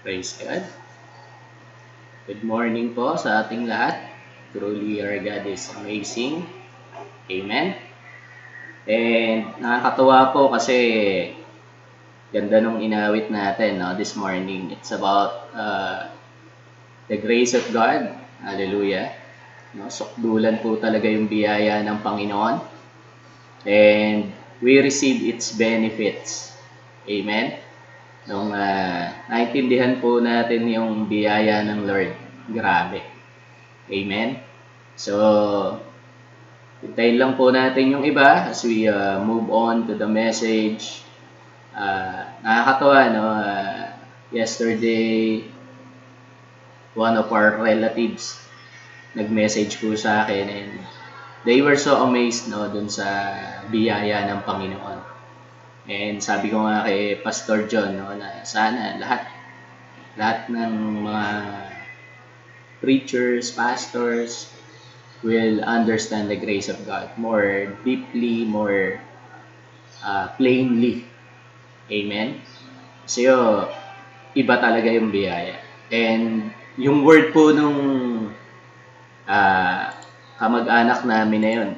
Praise God. Good morning po sa ating lahat. Truly our God is amazing. Amen. And nakakatuwa po kasi ganda nung inawit natin this morning. It's about the grace of God. Hallelujah. Sukdulan po talaga yung biyaya ng Panginoon. And we receive its benefits. Amen. Nung naintindihan po natin yung biyaya ng Lord, grabe. Amen? So, hintayin lang po natin yung iba as we move on to the message. Nakakatawa, no? Yesterday, one of our relatives nag-message po sa akin and they were so amazed dun sa biyaya ng Panginoon. And sabi ko nga kay Pastor John na sana lahat ng mga preachers, pastors will understand the grace of God more deeply, more plainly. Amen? Kasi iba talaga yung biyaya. And yung word po nung kamag-anak namin na yun,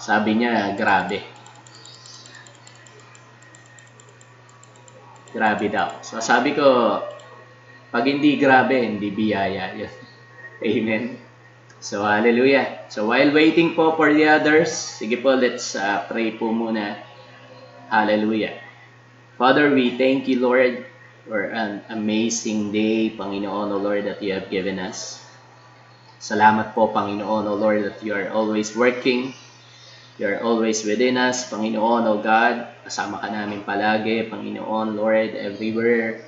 sabi niya, grabe. Grabe daw. So sabi ko, pag hindi grabe, hindi biyaya yun. Amen. So hallelujah. So while waiting po for the others, sige po, let's pray po muna. Hallelujah. Father, we thank you, Lord, for an amazing day, Panginoon, O Lord, that you have given us. Salamat po, Panginoon, O Lord, that you are always working. You are always within us, Panginoon, O God. Kasama ka namin palagi, Panginoon, Lord, everywhere.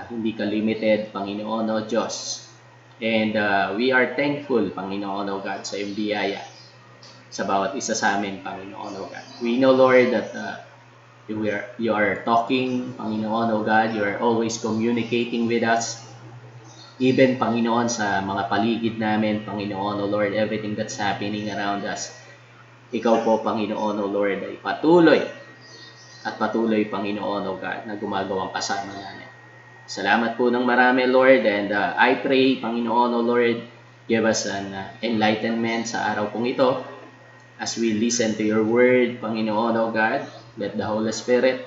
Hindi ka limited, Panginoon, O Diyos. And we are thankful, Panginoon, O God, sa iyong biyaya sa bawat isa sa amin, Panginoon, O God. We know, Lord, that you are talking, Panginoon, O God. You are always communicating with us. Even, Panginoon, sa mga paligid namin, Panginoon, O Lord, everything that's happening around us. Ikaw po, Panginoon, O Lord, ay patuloy, Panginoon, O God, na gumagawang kasama namin. Salamat po ng marami, Lord, and I pray, Panginoon, O Lord, give us an enlightenment sa araw pong ito as we listen to your word, Panginoon, O God. Let the Holy Spirit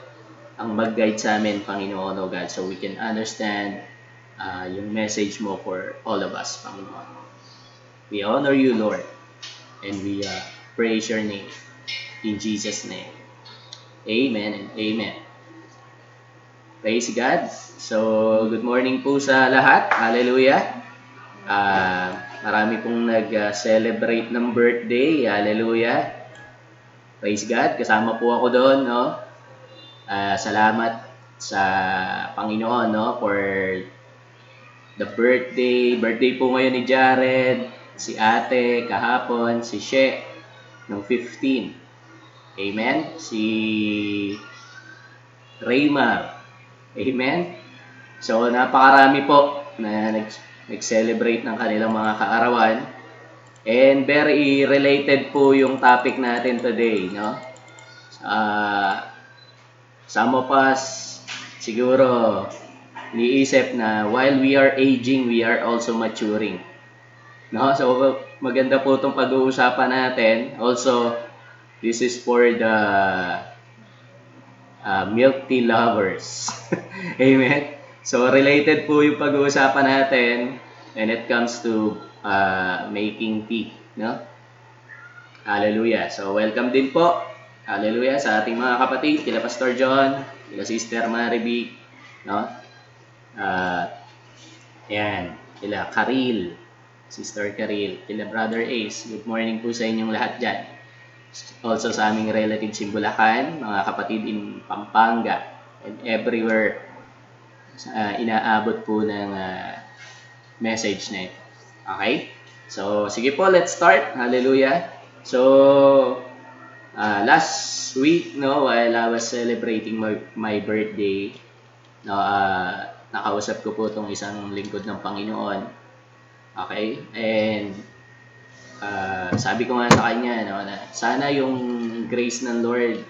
ang mag-guide sa amin, Panginoon, O God, so we can understand yung message mo for all of us, Panginoon. We honor you, Lord, and we praise your name. In Jesus' name. Amen and amen. Praise God. So, good morning po sa lahat. Hallelujah. Marami pong nag-celebrate ng birthday. Hallelujah. Praise God. Kasama po ako doon, salamat sa Panginoon, for the birthday. Birthday po ngayon ni Jared, si ate, kahapon, si She, ng 15. Amen? Si Raymar. Amen? So, napakarami po na nag-celebrate ng kanilang mga kaarawan. And very related po yung topic natin today, some of us siguro niisip na while we are aging, we are also maturing. So, maganda po itong pag-uusapan natin. Also, this is for the milk tea lovers. Amen? So, related po yung pag-uusapan natin when it comes to making tea. Hallelujah. So, welcome din po. Hallelujah sa ating mga kapatid, kila Pastor John, kila Sister Mariby, yan, kila Karil, Sister Karil, kila Brother Ace. Good morning po sa inyong lahat dyan. Also sa aming relatives in Bulacan, mga kapatid in Pampanga, and everywhere inaabot po ng message na ito. Okay? So, sige po, let's start. Hallelujah. So, last week, while I was celebrating my birthday, nakausap ko po itong isang lingkod ng Panginoon. Okay? And sabi ko nga sa kanya na sana yung grace ng Lord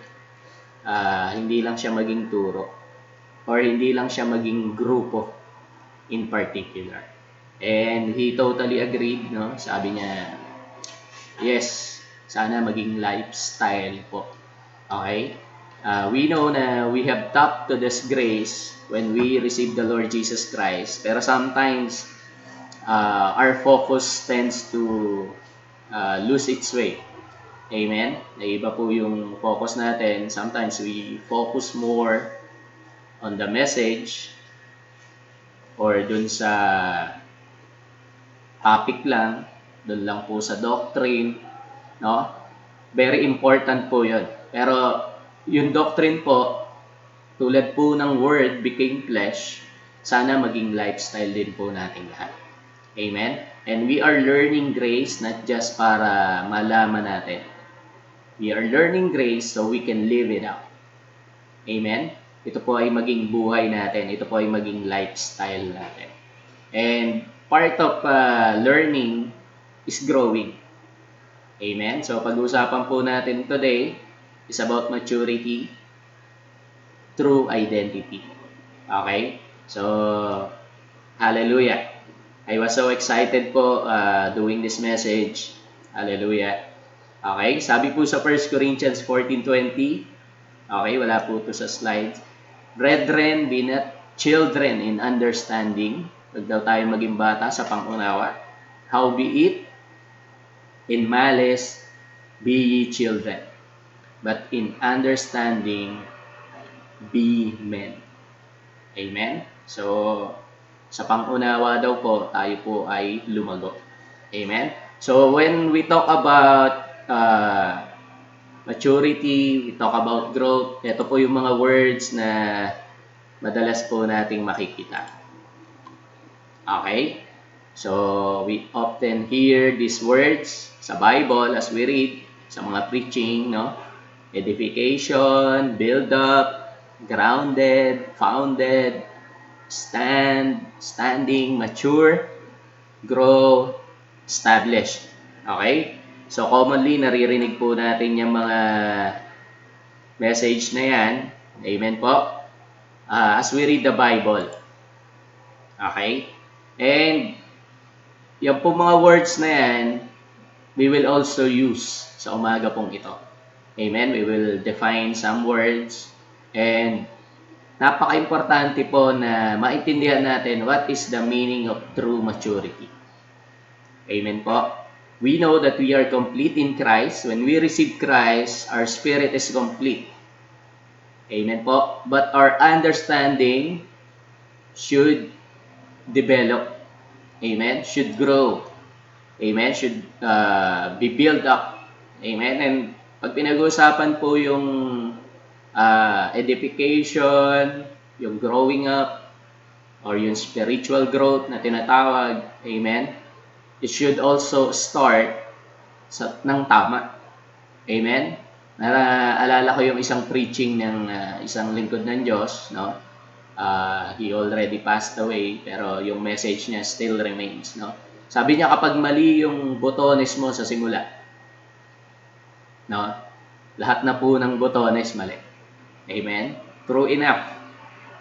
hindi lang siya maging turo or hindi lang siya maging grupo in particular. And he totally agreed, no? Sabi niya, yes, sana maging lifestyle po. Okay? We know na we have tapped to this grace when we receive the Lord Jesus Christ. Pero sometimes, our focus tends to lose its way. Amen? Na iba po yung focus natin. Sometimes we focus more on the message or dun sa topic lang, dun lang po sa doctrine, no? Very important po yun. Pero yung doctrine po, tulad po ng word became flesh, sana maging lifestyle din po natin lahat. Amen? And we are learning grace not just para malaman natin. We are learning grace so we can live it out. Amen? Ito po ay maging buhay natin. Ito po ay maging lifestyle natin. And part of learning is growing. Amen? So pag-uusapan po natin today is about maturity through identity. Okay? So, hallelujah. I was so excited po doing this message. Hallelujah. Okay? Sabi po sa 1 Corinthians 14:20, okay, wala po ito sa slides. Brethren, be not children in understanding. Huwag daw tayo maging bata sa pangunawa. Howbeit, in malice, be ye children. But in understanding, be men. Amen? So, sa pangunawa daw po, tayo po ay lumago. Amen? So, when we talk about maturity, we talk about growth, ito po yung mga words na madalas po nating makikita. Okay? So, we often hear these words sa Bible as we read, sa mga preaching, no? Edification, build up, grounded, founded, standing, mature, grow, established. Okay? So, commonly, naririnig po natin yung mga message na yan. Amen po? As we read the Bible. Okay? And, yung po mga words na yan, we will also use sa umaga pong ito. Amen? We will define some words. And, napaka-importante po na maintindihan natin what is the meaning of true maturity. Amen po? We know that we are complete in Christ. When we receive Christ, our spirit is complete. Amen po? But our understanding should develop. Amen? Should grow. Amen? Should be built up. Amen? And pag pinag-uusapan po yung edification, yung growing up, or yung spiritual growth na tinatawag, amen? It should also start ng tama. Amen? Naalala ko yung isang preaching ng isang lingkod ng Diyos, no? He already passed away, pero yung message niya still remains, no? Sabi niya, kapag mali yung botones mo sa simula, no? Lahat na po ng botones mali. Amen? True enough.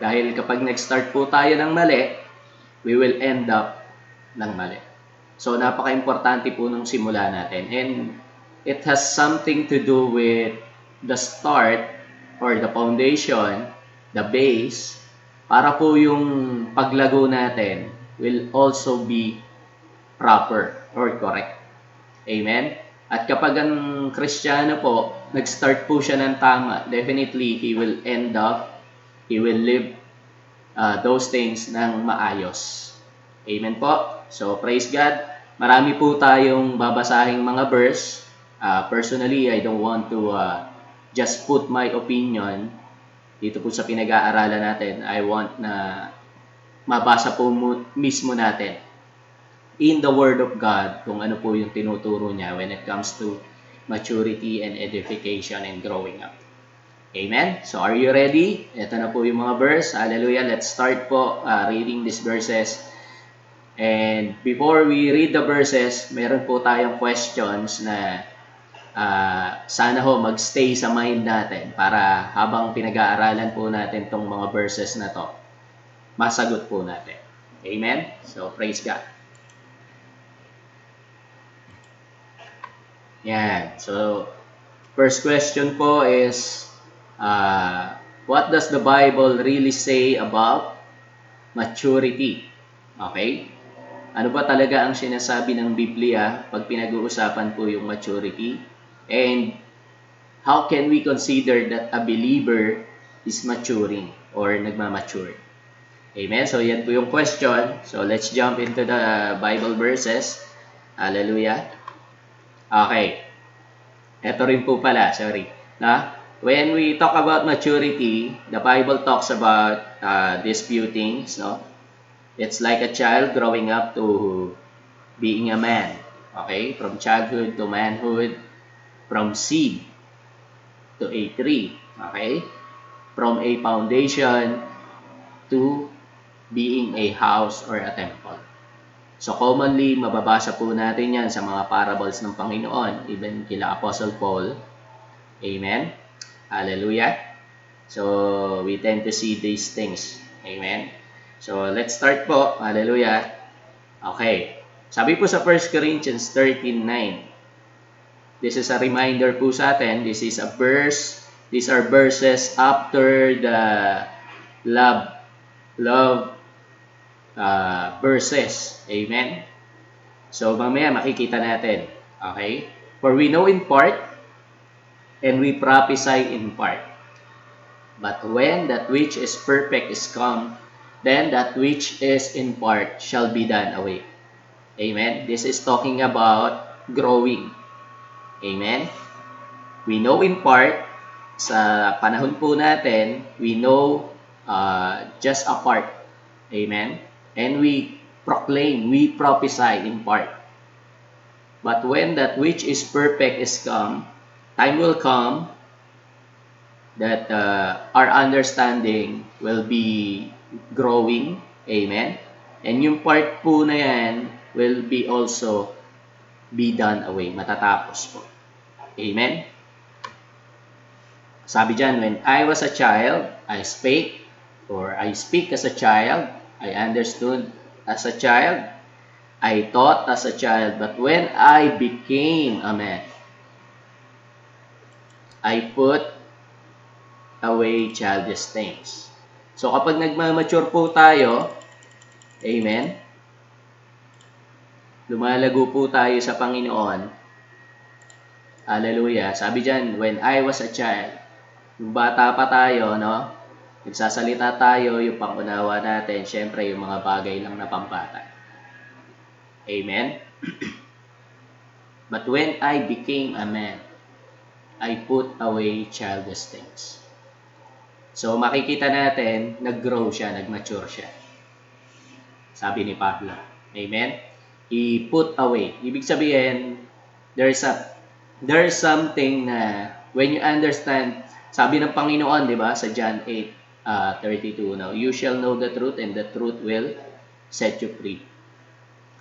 Dahil kapag nag-start po tayo ng mali, we will end up ng mali. So, napaka-importante po nung simula natin. And it has something to do with the start or the foundation, the base, para po yung paglago natin will also be proper or correct. Amen? At kapag ang Kristiyano po, nag-start po siya ng tama, definitely he will end up, he will live those things ng maayos. Amen po? So, praise God. Marami po tayong babasahing mga verse. Personally, I don't want to just put my opinion dito po sa pinag-aaralan natin. I want na mabasa po mismo natin in the Word of God kung ano po yung tinuturo niya when it comes to maturity and edification and growing up. Amen? So, are you ready? Ito na po yung mga verse. Hallelujah. Let's start po reading these verses. And before we read the verses, meron po tayong questions na sana ho magstay sa mind natin para habang pinag-aaralan po natin tong mga verses na to, masagot po natin. Amen? So, praise God. Yan. So, first question po is, what does the Bible really say about maturity? Okay? Ano ba talaga ang sinasabi ng Biblia pag pinag-uusapan po yung maturity? And how can we consider that a believer is maturing or nagmamature? Amen? So, yan po yung question. So, let's jump into the Bible verses. Hallelujah. Okay. Ito rin po pala, sorry. When we talk about maturity, the Bible talks about these few things, no? It's like a child growing up to being a man. Okay? From childhood to manhood, from seed to a tree. Okay? From a foundation to being a house or a temple. So commonly, mababasa po natin yan sa mga parables ng Panginoon, even kila Apostle Paul. Amen? Hallelujah. So we tend to see these things. Amen? So let's start po. Hallelujah. Okay. Sabi po sa 1 Corinthians 13:9. This is a reminder po sa atin. This is a verse. These are verses after the love verses. Amen? So, mamaya makikita natin. Okay? For we know in part, and we prophesy in part. But when that which is perfect is come, then that which is in part shall be done away. Amen? This is talking about growing. Amen? We know in part, sa panahon po natin, we know just a part. Amen? And we proclaim, we prophesy in part. But when that which is perfect is come, time will come that our understanding will be growing. Amen? And yung part po na yan will be also be done away. Matatapos po. Amen? Sabi dyan, when I was a child, I spake, or I speak as a child, I understood as a child, I thought as a child, but when I became a man, I put away childish things. So kapag nagmamature po tayo, amen, lumalago po tayo sa Panginoon, hallelujah, sabi dyan, when I was a child, yung bata pa tayo, no, nagsasalita tayo, yung pangunawa natin, syempre yung mga bagay lang na pambata. Amen? But when I became a man, I put away childish things. So makikita natin, nag-grow siya, nag-mature siya. Sabi ni Pablo. Amen? He put away. Ibig sabihin, there's something na when you understand, sabi ng Panginoon, di ba, sa John 8:32, now, you shall know the truth and the truth will set you free.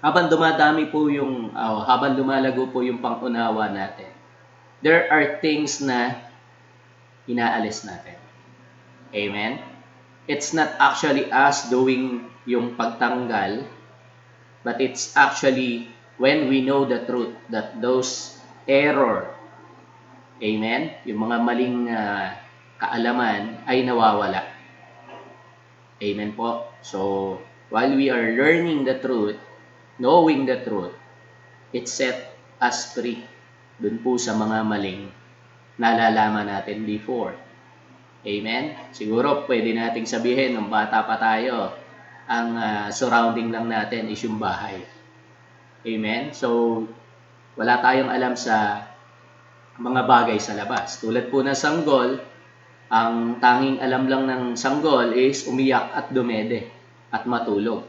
Habang dumadami po habang lumalago po yung pangunawa natin, there are things na inaalis natin. Amen? It's not actually us doing yung pagtanggal, but it's actually when we know the truth that those error, amen, yung mga maling kaalaman ay nawawala. Amen po. So, while we are learning the truth, knowing the truth, it set us free dun po sa mga maling nalalaman natin before. Amen? Siguro pwede nating sabihin nung bata pa tayo, ang surrounding lang natin is yung bahay. Amen? So, wala tayong alam sa mga bagay sa labas. Tulad po ng sanggol, ang tanging alam lang ng sanggol is umiyak at dumede at matulog.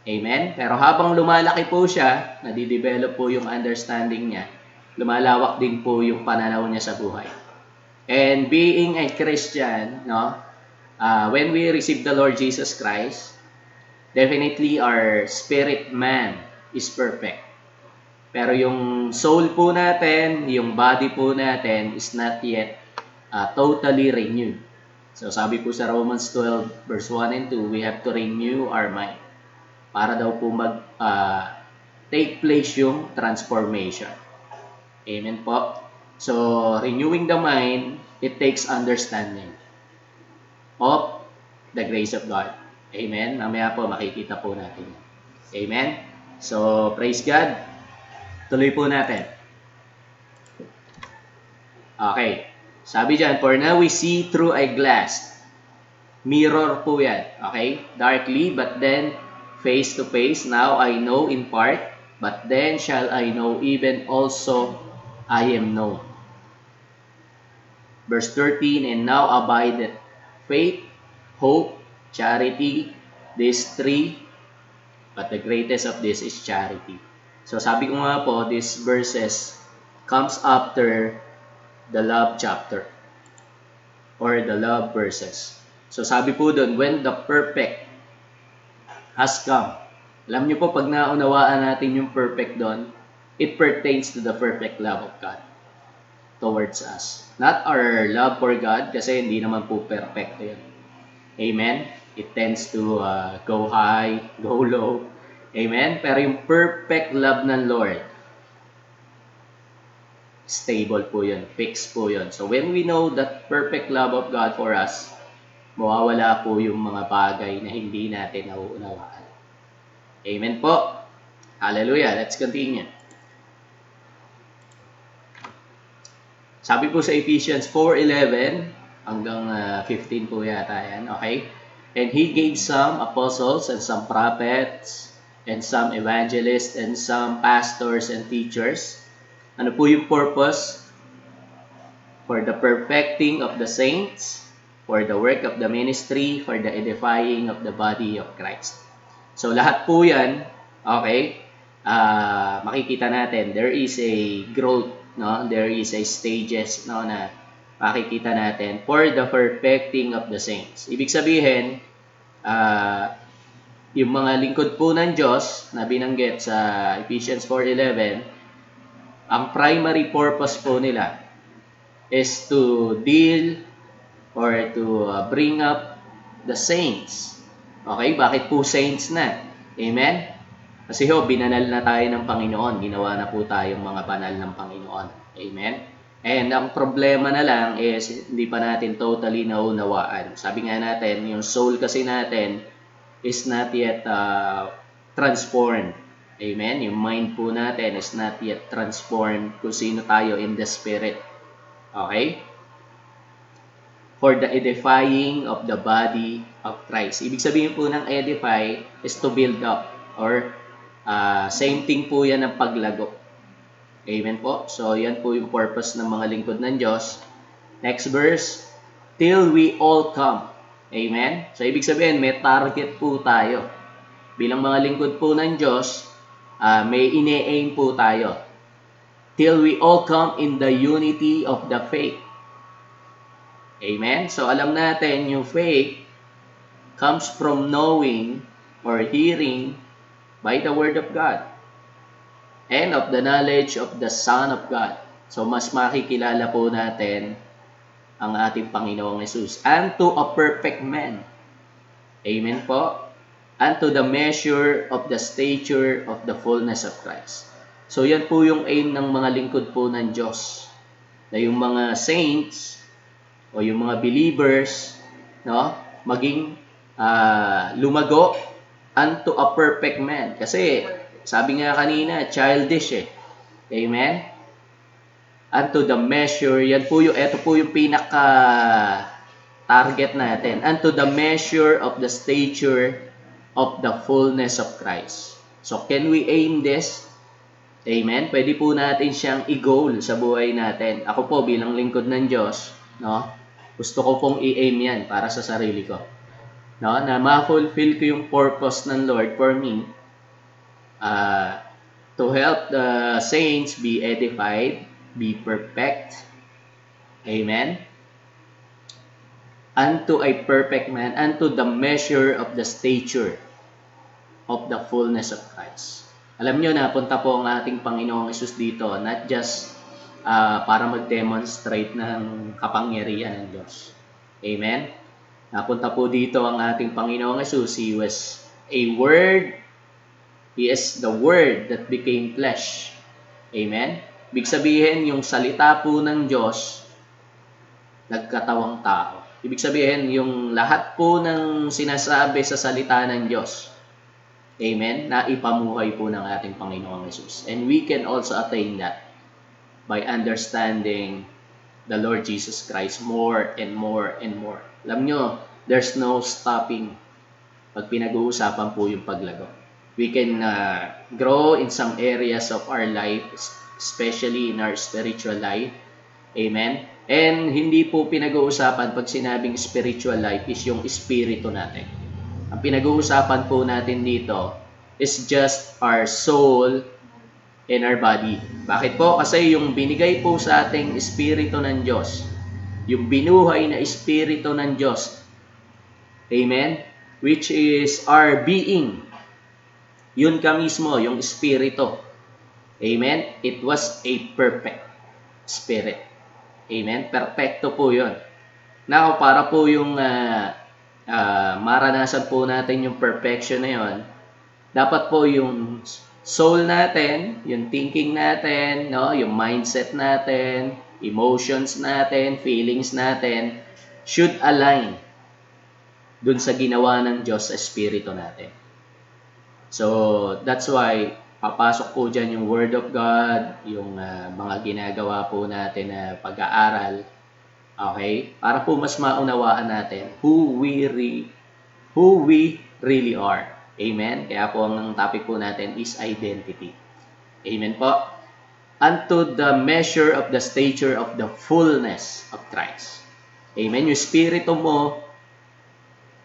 Amen? Pero habang lumalaki po siya, nadidevelop po yung understanding niya, lumalawak din po yung pananaw niya sa buhay. And being a Christian, no, when we receive the Lord Jesus Christ, definitely our spirit man is perfect. Pero yung soul po natin, yung body po natin is not yet totally renewed. So sabi po sa Romans 12 verse 1 and 2, we have to renew our mind. para daw po take place yung transformation. Amen po. So, renewing the mind, it takes understanding of the grace of God. Amen? Mamaya po, makikita po natin. Amen? So, praise God. Tuloy po natin. Okay. Sabi dyan, for now we see through a glass. Mirror po yan. Okay? Darkly, but then face to face. Now I know in part, but then shall I know even also I am known. Verse 13, and now abideth faith, hope, charity, these three, but the greatest of this is charity. So sabi ko nga po, these verses comes after the love chapter or the love verses. So sabi po doon, when the perfect has come. Alam niyo po, pag naunawaan natin yung perfect doon, it pertains to the perfect love of God towards us. Not our love for God, kasi hindi naman po perfect yun. Amen? It tends to go high, go low. Amen? Pero yung perfect love ng Lord, stable po yun, fixed po yun. So when we know that perfect love of God for us, mawawala po yung mga bagay na hindi natin nauunawaan. Amen po. Hallelujah. Let's continue. Sabi po sa Ephesians 4:11 hanggang 15 po yata yan. Okay? And He gave some apostles and some prophets and some evangelists and some pastors and teachers. Ano po yung purpose? For the perfecting of the saints, for the work of the ministry, for the edifying of the body of Christ. So lahat po yan, okay, makikita natin, there is a growth, no? There is a stages, no, na makikita natin for the perfecting of the saints. Ibig sabihin, yung mga lingkod po ng Diyos na binanggit sa Ephesians 4:11, ang primary purpose po nila is to deal or to bring up the saints. Okay? Bakit po saints na? Amen? Kasi binanal na tayo ng Panginoon. Ginawa na po tayong mga banal ng Panginoon. Amen? And ang problema na lang is hindi pa natin totally naunawaan. Sabi nga natin, yung soul kasi natin is not yet transformed. Amen? Yung mind po natin is not yet transformed kung sino tayo in the spirit. Okay? For the edifying of the body of Christ. Ibig sabihin po ng edify is to build up. Or same thing po yan ng paglago. Amen po? So, yan po yung purpose ng mga lingkod ng Diyos. Next verse. Till we all come. Amen? So, ibig sabihin, may target po tayo. Bilang mga lingkod po ng Diyos, may ine-aim po tayo. Till we all come in the unity of the faith. Amen? So, alam natin, yung faith comes from knowing or hearing by the Word of God and of the knowledge of the Son of God. So, mas makikilala po natin ang ating Panginoong Jesus. Unto a perfect man. Amen po? Unto the measure of the stature of the fullness of Christ. So, yan po yung aim ng mga lingkod po ng Diyos. Na yung mga saints o yung mga believers, no, maging lumago unto a perfect man. Kasi, sabi nga kanina, childish eh. Amen? Unto the measure, ito po yung pinaka-target natin. Unto the measure of the stature of the fullness of Christ. So, can we aim this? Amen? Pwede po natin siyang i-goal sa buhay natin. Ako po, bilang lingkod ng Diyos, no, gusto ko pong i-aim yan para sa sarili ko. No, na ma-fulfill ko yung purpose ng Lord for me to help the saints be edified, be perfect. Amen? Unto a perfect man, unto the measure of the stature of the fullness of Christ. Alam nyo, napunta po ang ating Panginoong Jesus dito, not just para mag-demonstrate ng kapangyarihan ng Diyos. Amen? Napunta po dito ang ating Panginoong Jesus. He was a Word He is the Word that became flesh. Amen? Ibig sabihin, yung salita po ng Diyos, nagkatawang tao. Ibig sabihin, yung lahat po ng sinasabi sa salita ng Diyos, amen, na ipamuhay po ng ating Panginoong Jesus. And we can also attain that by understanding the Lord Jesus Christ more and more and more. Alam nyo, there's no stopping pag pinag-uusapan po yung paglago. We can grow in some areas of our life, especially in our spiritual life. Amen? And hindi po pinag-uusapan pag sinabing spiritual life is yung espiritu natin. Ang pinag-uusapan po natin dito is just our soul and our body. Bakit po? Kasi yung binigay po sa ating espiritu ng Diyos, yung binuhay na espiritu ng Diyos, amen? Which is our being. Yun ka mismo, yung espiritu. Amen? It was a perfect spirit. Amen? Perfecto po yun. Now, para po yung maranasan po natin yung perfection na yun, dapat po yung soul natin, yung thinking natin, no, yung mindset natin, emotions natin, feelings natin, should align dun sa ginawa ng Diyos sa espiritu natin. So, that's why papasok po dyan yung Word of God, yung mga ginagawa po natin na pag-aaral, okay? Para po mas maunawaan natin who we really are. Amen? Kaya po ang topic po natin is identity. Amen po? Unto the measure of the stature of the fullness of Christ. Amen? Yung spirito mo,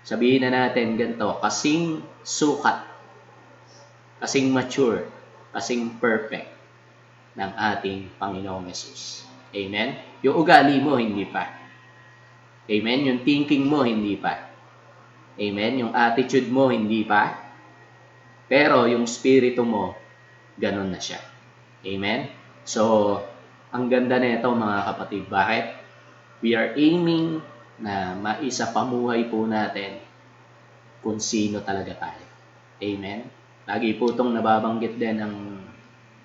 sabihin na natin ganito, kasing sukat, kasing mature, kasing perfect ng ating Panginoong Jesus. Amen? Yung ugali mo, hindi pa. Amen? Yung thinking mo, hindi pa. Amen? Yung attitude mo, hindi pa. Pero yung spirito mo, ganun na siya. Amen? So, ang ganda na ito mga kapatid. Bakit? We are aiming na maisapamuhay po natin kung sino talaga tayo. Amen? Lagi po itong nababanggit din ng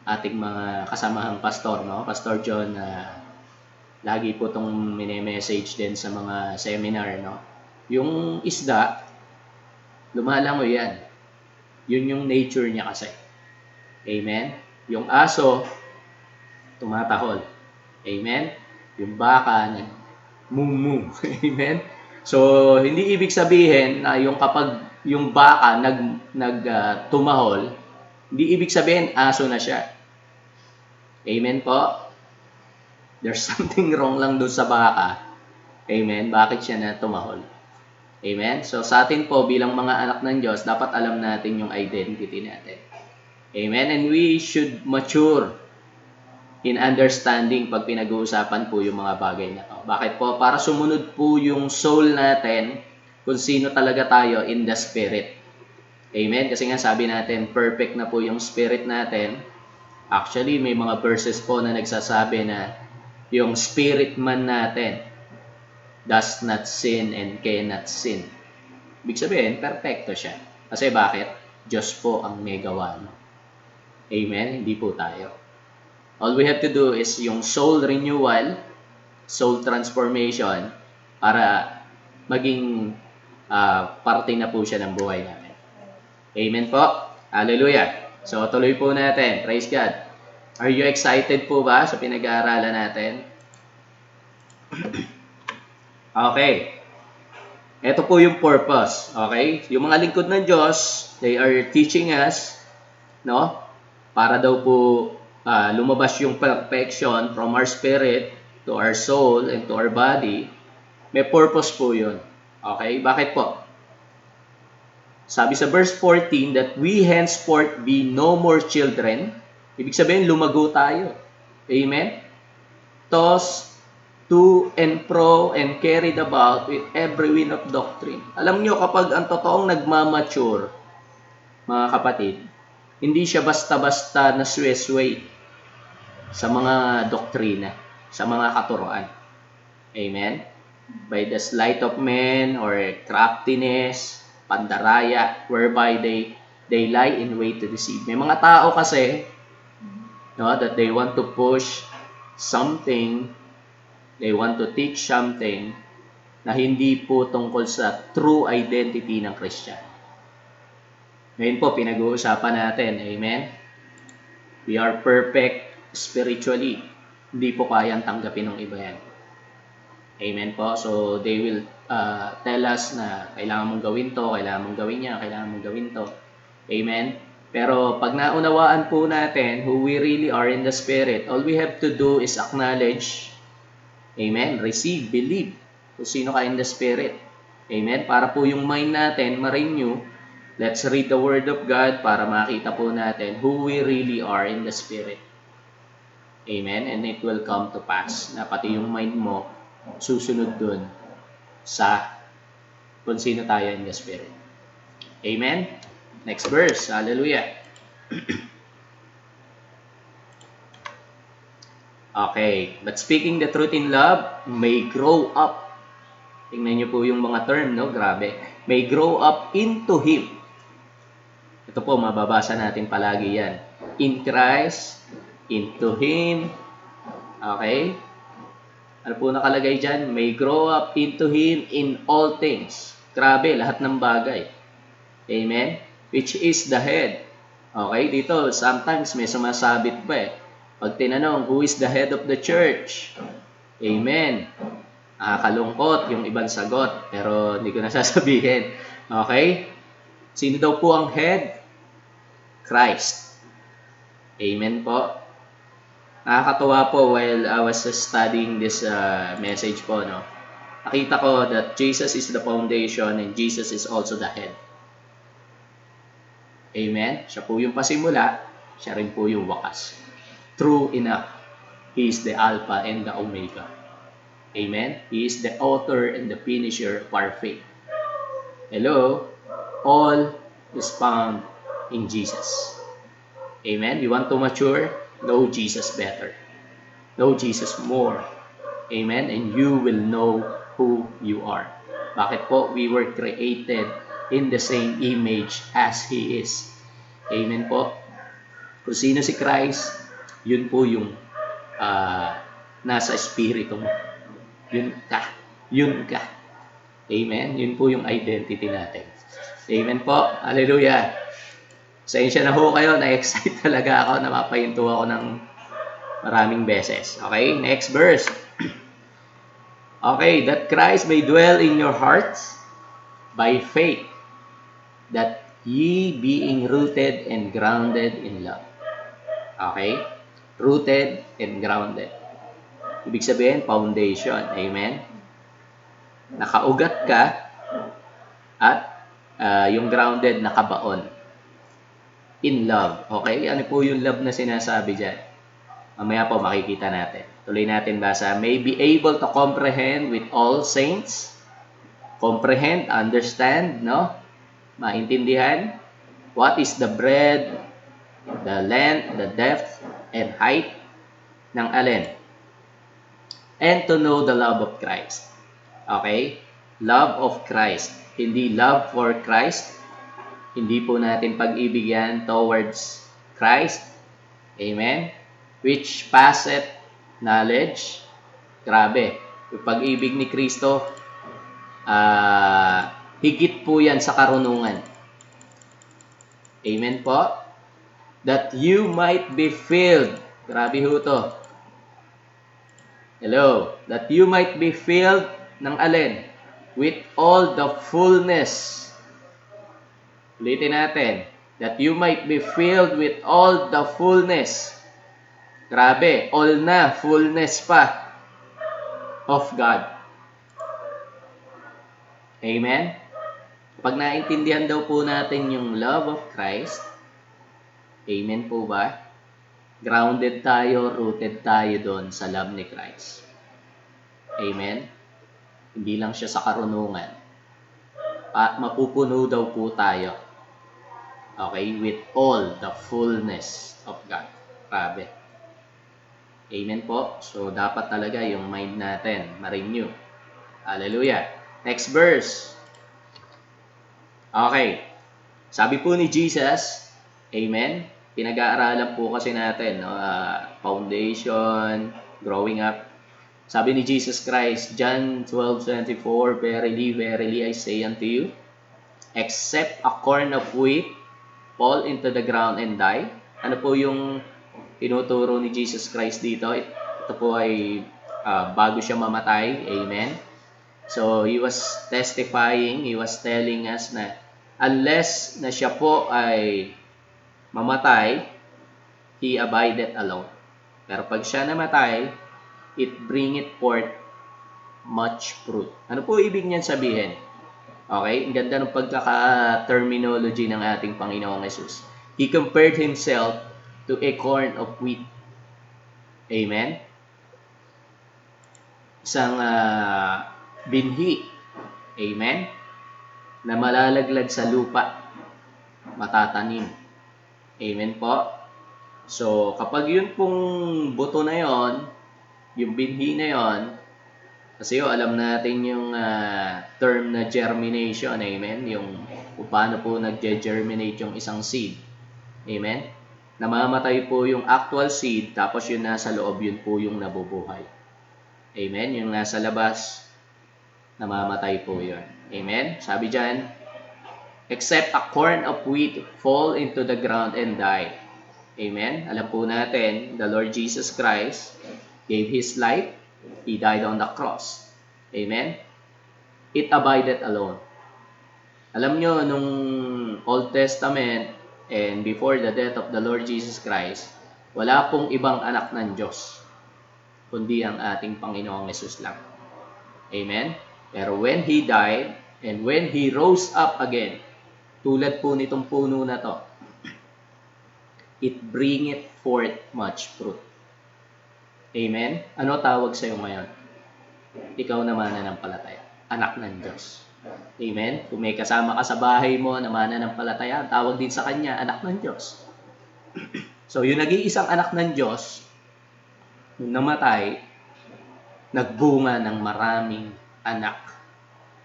ating mga kasamahang pastor, no? Pastor John, lagi po itong mini-message din sa mga seminar, no? Yung isda, lumalangoy yan. Yun yung nature niya kasi. Amen? Yung aso, tumatahol. Amen? Yung baka, nag-moo-moo. Amen? So, hindi ibig sabihin na yung kapag yung baka tumahol, hindi ibig sabihin aso na siya. Amen po? There's something wrong lang doon sa baka. Amen? Bakit siya na tumahol? Amen? So, sa atin po, bilang mga anak ng Diyos, dapat alam natin yung identity natin. Amen? And we should mature in understanding pag pinag-uusapan po yung mga bagay na to. Bakit po? Para sumunod po yung soul natin kung sino talaga tayo in the spirit. Amen? Kasi nga sabi natin, perfect na po yung spirit natin. Actually, may mga verses po na nagsasabi na yung spirit man natin does not sin and cannot sin. Ibig sabihin, perfecto siya. Kasi bakit? Diyos po ang may gawa. Amen? Hindi po tayo. All we have to do is yung soul renewal, soul transformation, para maging parte na po siya ng buhay natin. Amen po? Hallelujah! So, tuloy po natin. Praise God. Are you excited po ba sa pinag-aaralan natin? Okay. Ito po yung purpose. Okay? Yung mga lingkod ng Diyos, they are teaching us, no? Para daw po lumabas yung perfection from our spirit to our soul and to our body. May purpose po yun. Okay? Bakit po? Sabi sa verse 14 that we henceforth be no more children. Ibig sabihin, lumago tayo. Amen? Tossed to and fro and carried about with every wind of doctrine. Alam nyo, kapag ang totoong nagmamature, mga kapatid, hindi siya basta-basta na sway sa mga doktrina, sa mga katuroan. Amen? By the sleight of men or craftiness, pandaraya, whereby they They lie in wait to deceive. May mga tao kasi, no, that they want to push something, they want to teach something na hindi po tungkol sa true identity ng Christian. Ngayon po, pinag-uusapan natin. Amen? We are perfect spiritually. Hindi po kayang tanggapin ng iba yan. Amen po? So, they will tell us na kailangan mong gawin to, kailangan mong gawin yan, kailangan mong gawin to. Amen? Pero pag naunawaan po natin who we really are in the Spirit, all we have to do is acknowledge, amen, receive, believe kung sino ka in the Spirit. Amen? Para po yung mind natin ma-renew, let's read the Word of God para makita po natin who we really are in the Spirit. Amen? And it will come to pass na pati yung mind mo susunod dun sa kung sino tayo in the Spirit. Amen? Next verse. Hallelujah. Okay. But speaking the truth in love may grow up. Tingnan niyo po yung mga term, no? Grabe. May grow up into Him. Ito po, mababasa natin palagi yan. In Christ, into Him. Okay? Ano po nakalagay dyan? May grow up into Him in all things. Grabe, lahat ng bagay. Amen? Which is the head. Okay, dito, sometimes may sumasabit pa eh. Pag tinanong, who is the head of the church? Amen. Kalungkot yung ibang sagot, pero hindi ko na sasabihin. Okay? Sino daw po ang head? Christ. Amen po. Nakakatuwa po while I was studying this message po, no? Nakita ko that Jesus is the foundation and Jesus is also the head. Amen? Siya po yung pasimula, siya rin po yung wakas. True enough, He is the Alpha and the Omega. Amen? He is the author and the finisher of our faith. Hello? All is found in Jesus. Amen? You want to mature? Know Jesus better. Know Jesus more. Amen? And you will know who you are. Bakit po? We were created in the same image as He is. Amen po. Kung sino si Christ, yun po yung nasa espiritu mo. Yun ka. Yun ka. Amen? Yun po yung identity natin. Amen po. Hallelujah. Sensya na ho kayo. Na-excite talaga ako. Napapahinto ako ng maraming beses. Okay? Next verse. Okay. That Christ may dwell in your hearts by faith, that ye being rooted and grounded in love. Okay? Rooted and grounded. Ibig sabihin, foundation. Amen? Nakaugat ka at yung grounded nakabaon. In love. Okay? Ano po yung love na sinasabi dyan? Mamaya po makikita natin. Tuloy natin basa. May be able to comprehend with all saints. Comprehend, understand, no? Maintindihan. What is the breadth, the length, the depth, and height ng alin? And to know the love of Christ. Okay? Love of Christ. Hindi love for Christ. Hindi po natin pag-ibig yan towards Christ. Amen? Which passeth knowledge. Grabe. Yung pag-ibig ni Kristo, higit po yan sa karunungan. Amen po? That you might be filled. Grabe ho to. Hello. That you might be filled ng alin? With all the fullness. Ulitin natin. That you might be filled with all the fullness. Grabe. All na. Fullness pa. Of God. Amen? Pag naintindihan daw po natin yung love of Christ, amen po ba? Grounded tayo, rooted tayo doon sa love ni Christ. Amen? Hindi lang siya sa karunungan. At mapupuno daw po tayo. Okay? With all the fullness of God. Grabe. Amen po? So, dapat talaga yung mind natin ma-renew. Hallelujah. Next verse. Okay. Sabi po ni Jesus, amen, pinag-aaralan po kasi natin, no? Foundation, growing up. Sabi ni Jesus Christ, John 12:24, Verily, verily, I say unto you, except a corn of wheat fall into the ground and die. Ano po yung tinuturo ni Jesus Christ dito? Ito po ay bago siya mamatay. Amen? So, He was testifying, He was telling us na unless na siya po ay mamatay, He abideth alone. Pero pag siya namatay, it bringeth forth much fruit. Ano po ibig niyan sabihin? Okay? Ang ganda ng pagkaka-terminology ng ating Panginoong Jesus. He compared Himself to a corn of wheat. Amen? Isang binhi. Amen? Na malalaglag sa lupa. Matatanim. Amen po? So, kapag yun pong buto na yon, yung binhi na yon, kasi alam natin yung term na germination, amen? Yung kung paano po nag-germinate yung isang seed. Amen? Namamatay po yung actual seed, tapos yung nasa loob, yun po yung nabubuhay. Amen? Yung nasa labas, namamatay po yun. Amen? Sabi dyan, except a corn of wheat fall into the ground and die. Amen? Alam po natin, the Lord Jesus Christ gave His life. He died on the cross. Amen? It abided alone. Alam nyo, nung Old Testament and before the death of the Lord Jesus Christ, wala pong ibang anak ng Diyos, kundi ang ating Panginoong Yesus lang. Amen? Pero when He died and when He rose up again, tulad po nitong puno na to, it bringeth forth much fruit. Amen? Ano tawag sa'yo ngayon? Ikaw na mananampalataya. Anak ng Diyos. Amen? Kung may kasama ka sa bahay mo na mananampalataya, tawag din sa kanya, anak ng Diyos. So, yung nag-iisang anak ng Diyos, nung namatay, nagbunga ng maraming anak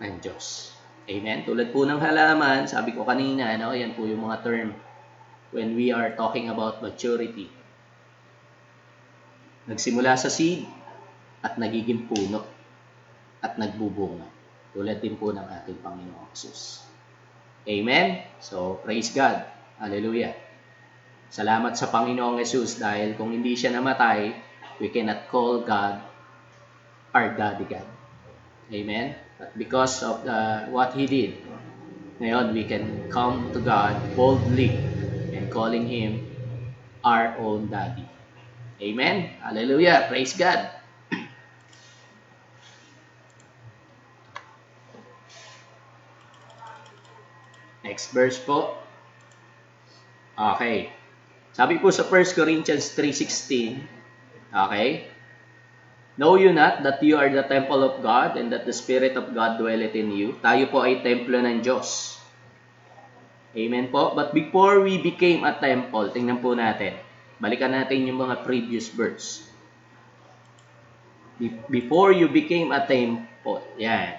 ng Diyos. Amen? Tulad po ng halaman, sabi ko kanina, no, yan po yung mga term when we are talking about maturity. Nagsimula sa seed at nagiging puno at nagbubunga. Tulad din po ng ating Panginoong Jesus. Amen? So, praise God. Hallelujah. Salamat sa Panginoong Jesus dahil kung hindi siya namatay, we cannot call God our Daddy God. Amen? But because of what He did, ngayon we can come to God boldly and calling Him our own Daddy. Amen? Hallelujah. Praise God. Next verse po. Okay. Sabi po sa 1 Corinthians 3:16, okay? Know you not that you are the temple of God and that the Spirit of God dwelleth in you? Tayo po ay templo ng Diyos. Amen po? But before we became a temple, tingnan po natin. Balikan natin yung mga previous verse. Before you became a temple, yan.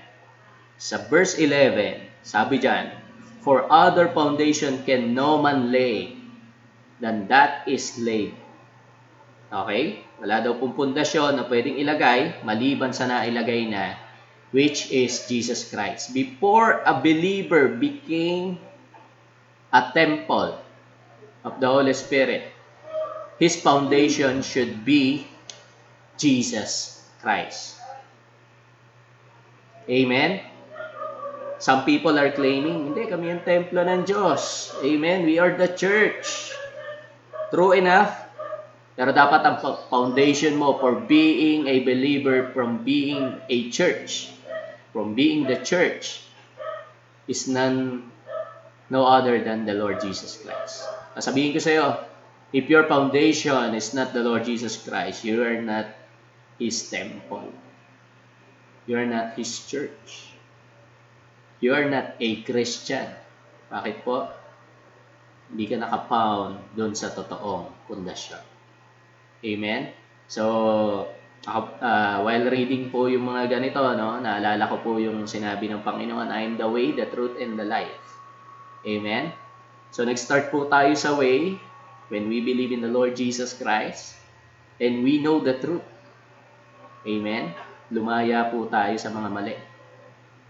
Sa verse 11, sabi dyan, for other foundation can no man lay than that is laid. Okay? Wala daw pong pundasyon na pwedeng ilagay, maliban sa nailagay na, which is Jesus Christ. Before a believer became a temple of the Holy Spirit, his foundation should be Jesus Christ. Amen? Some people are claiming, hindi, kami ang templo ng Diyos. Amen? We are the church. True enough. Pero dapat ang foundation mo for being a believer, from being a church, from being the church, is no other than the Lord Jesus Christ. Sabihin ko sa iyo, if your foundation is not the Lord Jesus Christ, you are not His temple. You are not His church. You are not a Christian. Bakit po? Hindi ka nakapound doon sa totoong pundasyon. Amen? So, while reading po yung mga ganito, no, naalala ko po yung sinabi ng Panginoon, I am the way, the truth, and the life. Amen? So, nag-start po tayo sa way when we believe in the Lord Jesus Christ and we know the truth. Amen? Lumaya po tayo sa mga mali.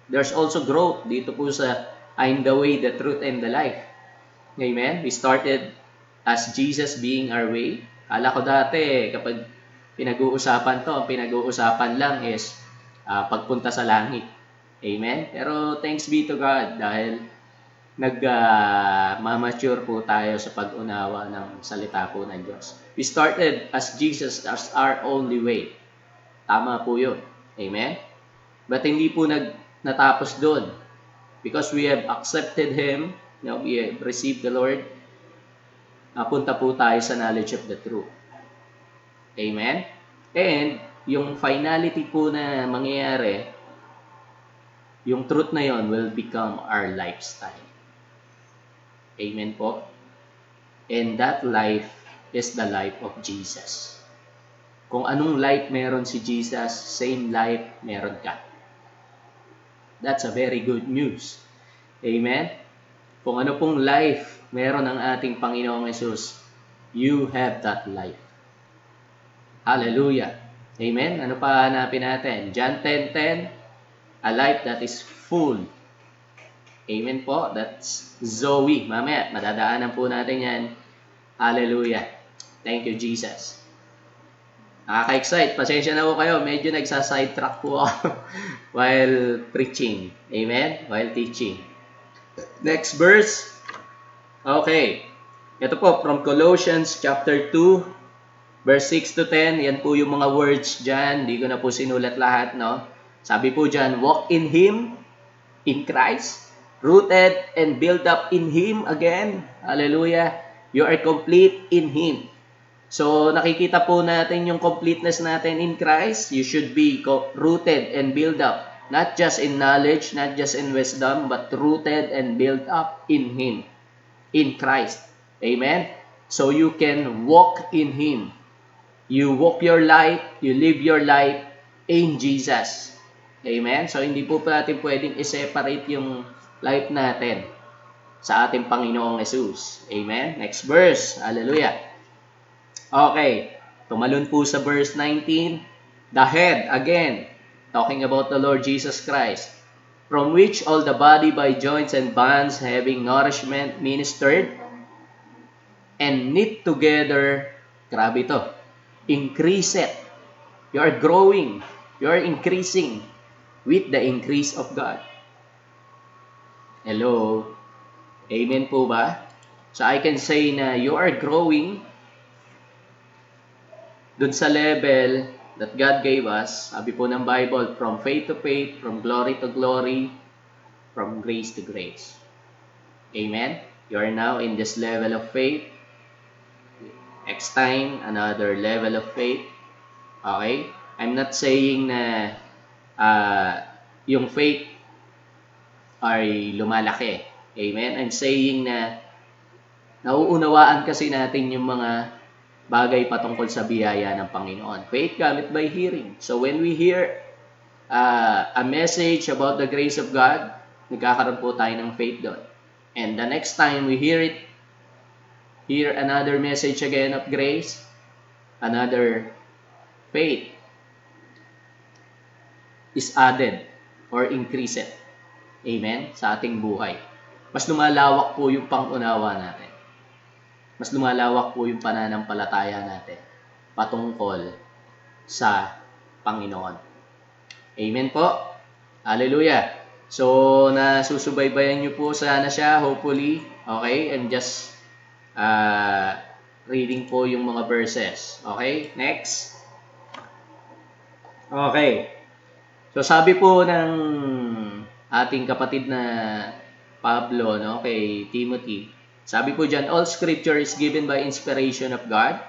There's also growth dito po sa I'm the way, the truth, and the life. Amen? We started as Jesus being our way. Kala ko dati, kapag pinag-uusapan to, ang pinag-uusapan lang is pagpunta sa langit. Amen? Pero thanks be to God dahil nag-mature po tayo sa pag-unawa ng salita po ng Diyos. We started as Jesus as our only way. Tama po yun. Amen? But hindi po natapos doon. Because we have accepted Him, we have received the Lord, punta po tayo sa knowledge of the truth. Amen? And, yung finality po na mangyayari, yung truth na yon will become our lifestyle. Amen po? And that life is the life of Jesus. Kung anong life meron si Jesus, same life meron ka. That's a very good news. Amen? Kung ano pong life meron ang ating Panginoong Yesus, you have that life. Hallelujah. Amen? Ano pa hanapin natin? John 10:10, a life that is full. Amen po? That's Zoe. Mamaya, madadaanan po natin yan. Hallelujah. Thank you, Jesus. Nakaka-excite. Pasensya na po kayo. Medyo nagsa-sidetrack po ako while preaching. Amen? While teaching. Next verse. Okay. Ito po, from Colossians chapter 2, verse 6 to 10. Yan po yung mga words dyan. Hindi ko na po sinulat lahat, no? Sabi po dyan, walk in Him, in Christ, rooted and built up in Him again. Hallelujah. You are complete in Him. So, nakikita po natin yung completeness natin in Christ. You should be rooted and built up. Not just in knowledge, not just in wisdom, but rooted and built up in Him. In Christ. Amen? So, you can walk in Him. You walk your life, you live your life in Jesus. Amen? So, hindi po natin pwedeng i-separate yung life natin sa ating Panginoong Jesus. Amen? Next verse. Hallelujah. Okay, tumalon po sa verse 19. The head, again, talking about the Lord Jesus Christ, from which all the body by joints and bands having nourishment ministered and knit together, grabe to, increase it. You are growing, you are increasing with the increase of God. Hello? Amen po ba? So I can say na you are growing dun sa level that God gave us. Sabi po ng Bible, from faith to faith, from glory to glory, from grace to grace. Amen? You are now in this level of faith. Next time, another level of faith. Okay? I'm not saying na yung faith ay lumalaki. Amen? I'm saying na nauunawaan kasi natin yung mga bagay patungkol sa biyaya ng Panginoon. Faith cometh by hearing. So when we hear a message about the grace of God, nagkakaroon po tayo ng faith doon. And the next time we hear another message again of grace, another faith is added or increased. Amen? Sa ating buhay. Mas lumalawak po yung pangunawa natin. Mas lumalawak po yung pananampalataya natin patungkol sa Panginoon. Amen po. Hallelujah. So, nasusubaybayan nyo po sana siya, hopefully. Okay? I'm just reading po yung mga verses. Okay? Next. Okay. So, sabi po ng ating kapatid na Pablo, no, kay Timothy, sabi po dyan, all scripture is given by inspiration of God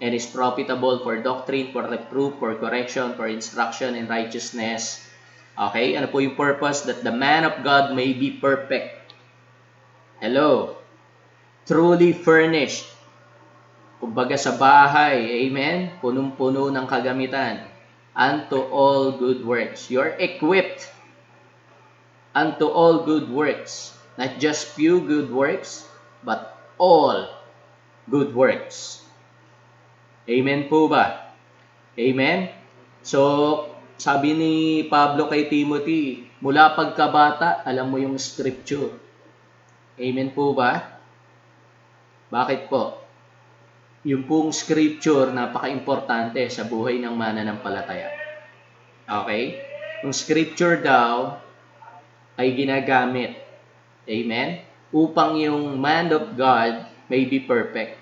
and is profitable for doctrine, for reproof, for correction, for instruction in righteousness. Okay? Ano po yung purpose? That the man of God may be perfect. Hello? Truly furnished. Kumbaga sa bahay, amen? Punong-puno ng kagamitan. Unto all good works. You're equipped unto all good works. Not just few good works, but all good works. Amen po ba? Amen? So, sabi ni Pablo kay Timothy, mula pagkabata, alam mo yung scripture. Amen po ba? Bakit po? Yung pong scripture, napaka-importante sa buhay ng mananampalataya. Okay? Yung scripture daw ay ginagamit, amen, upang yung man of God may be perfect,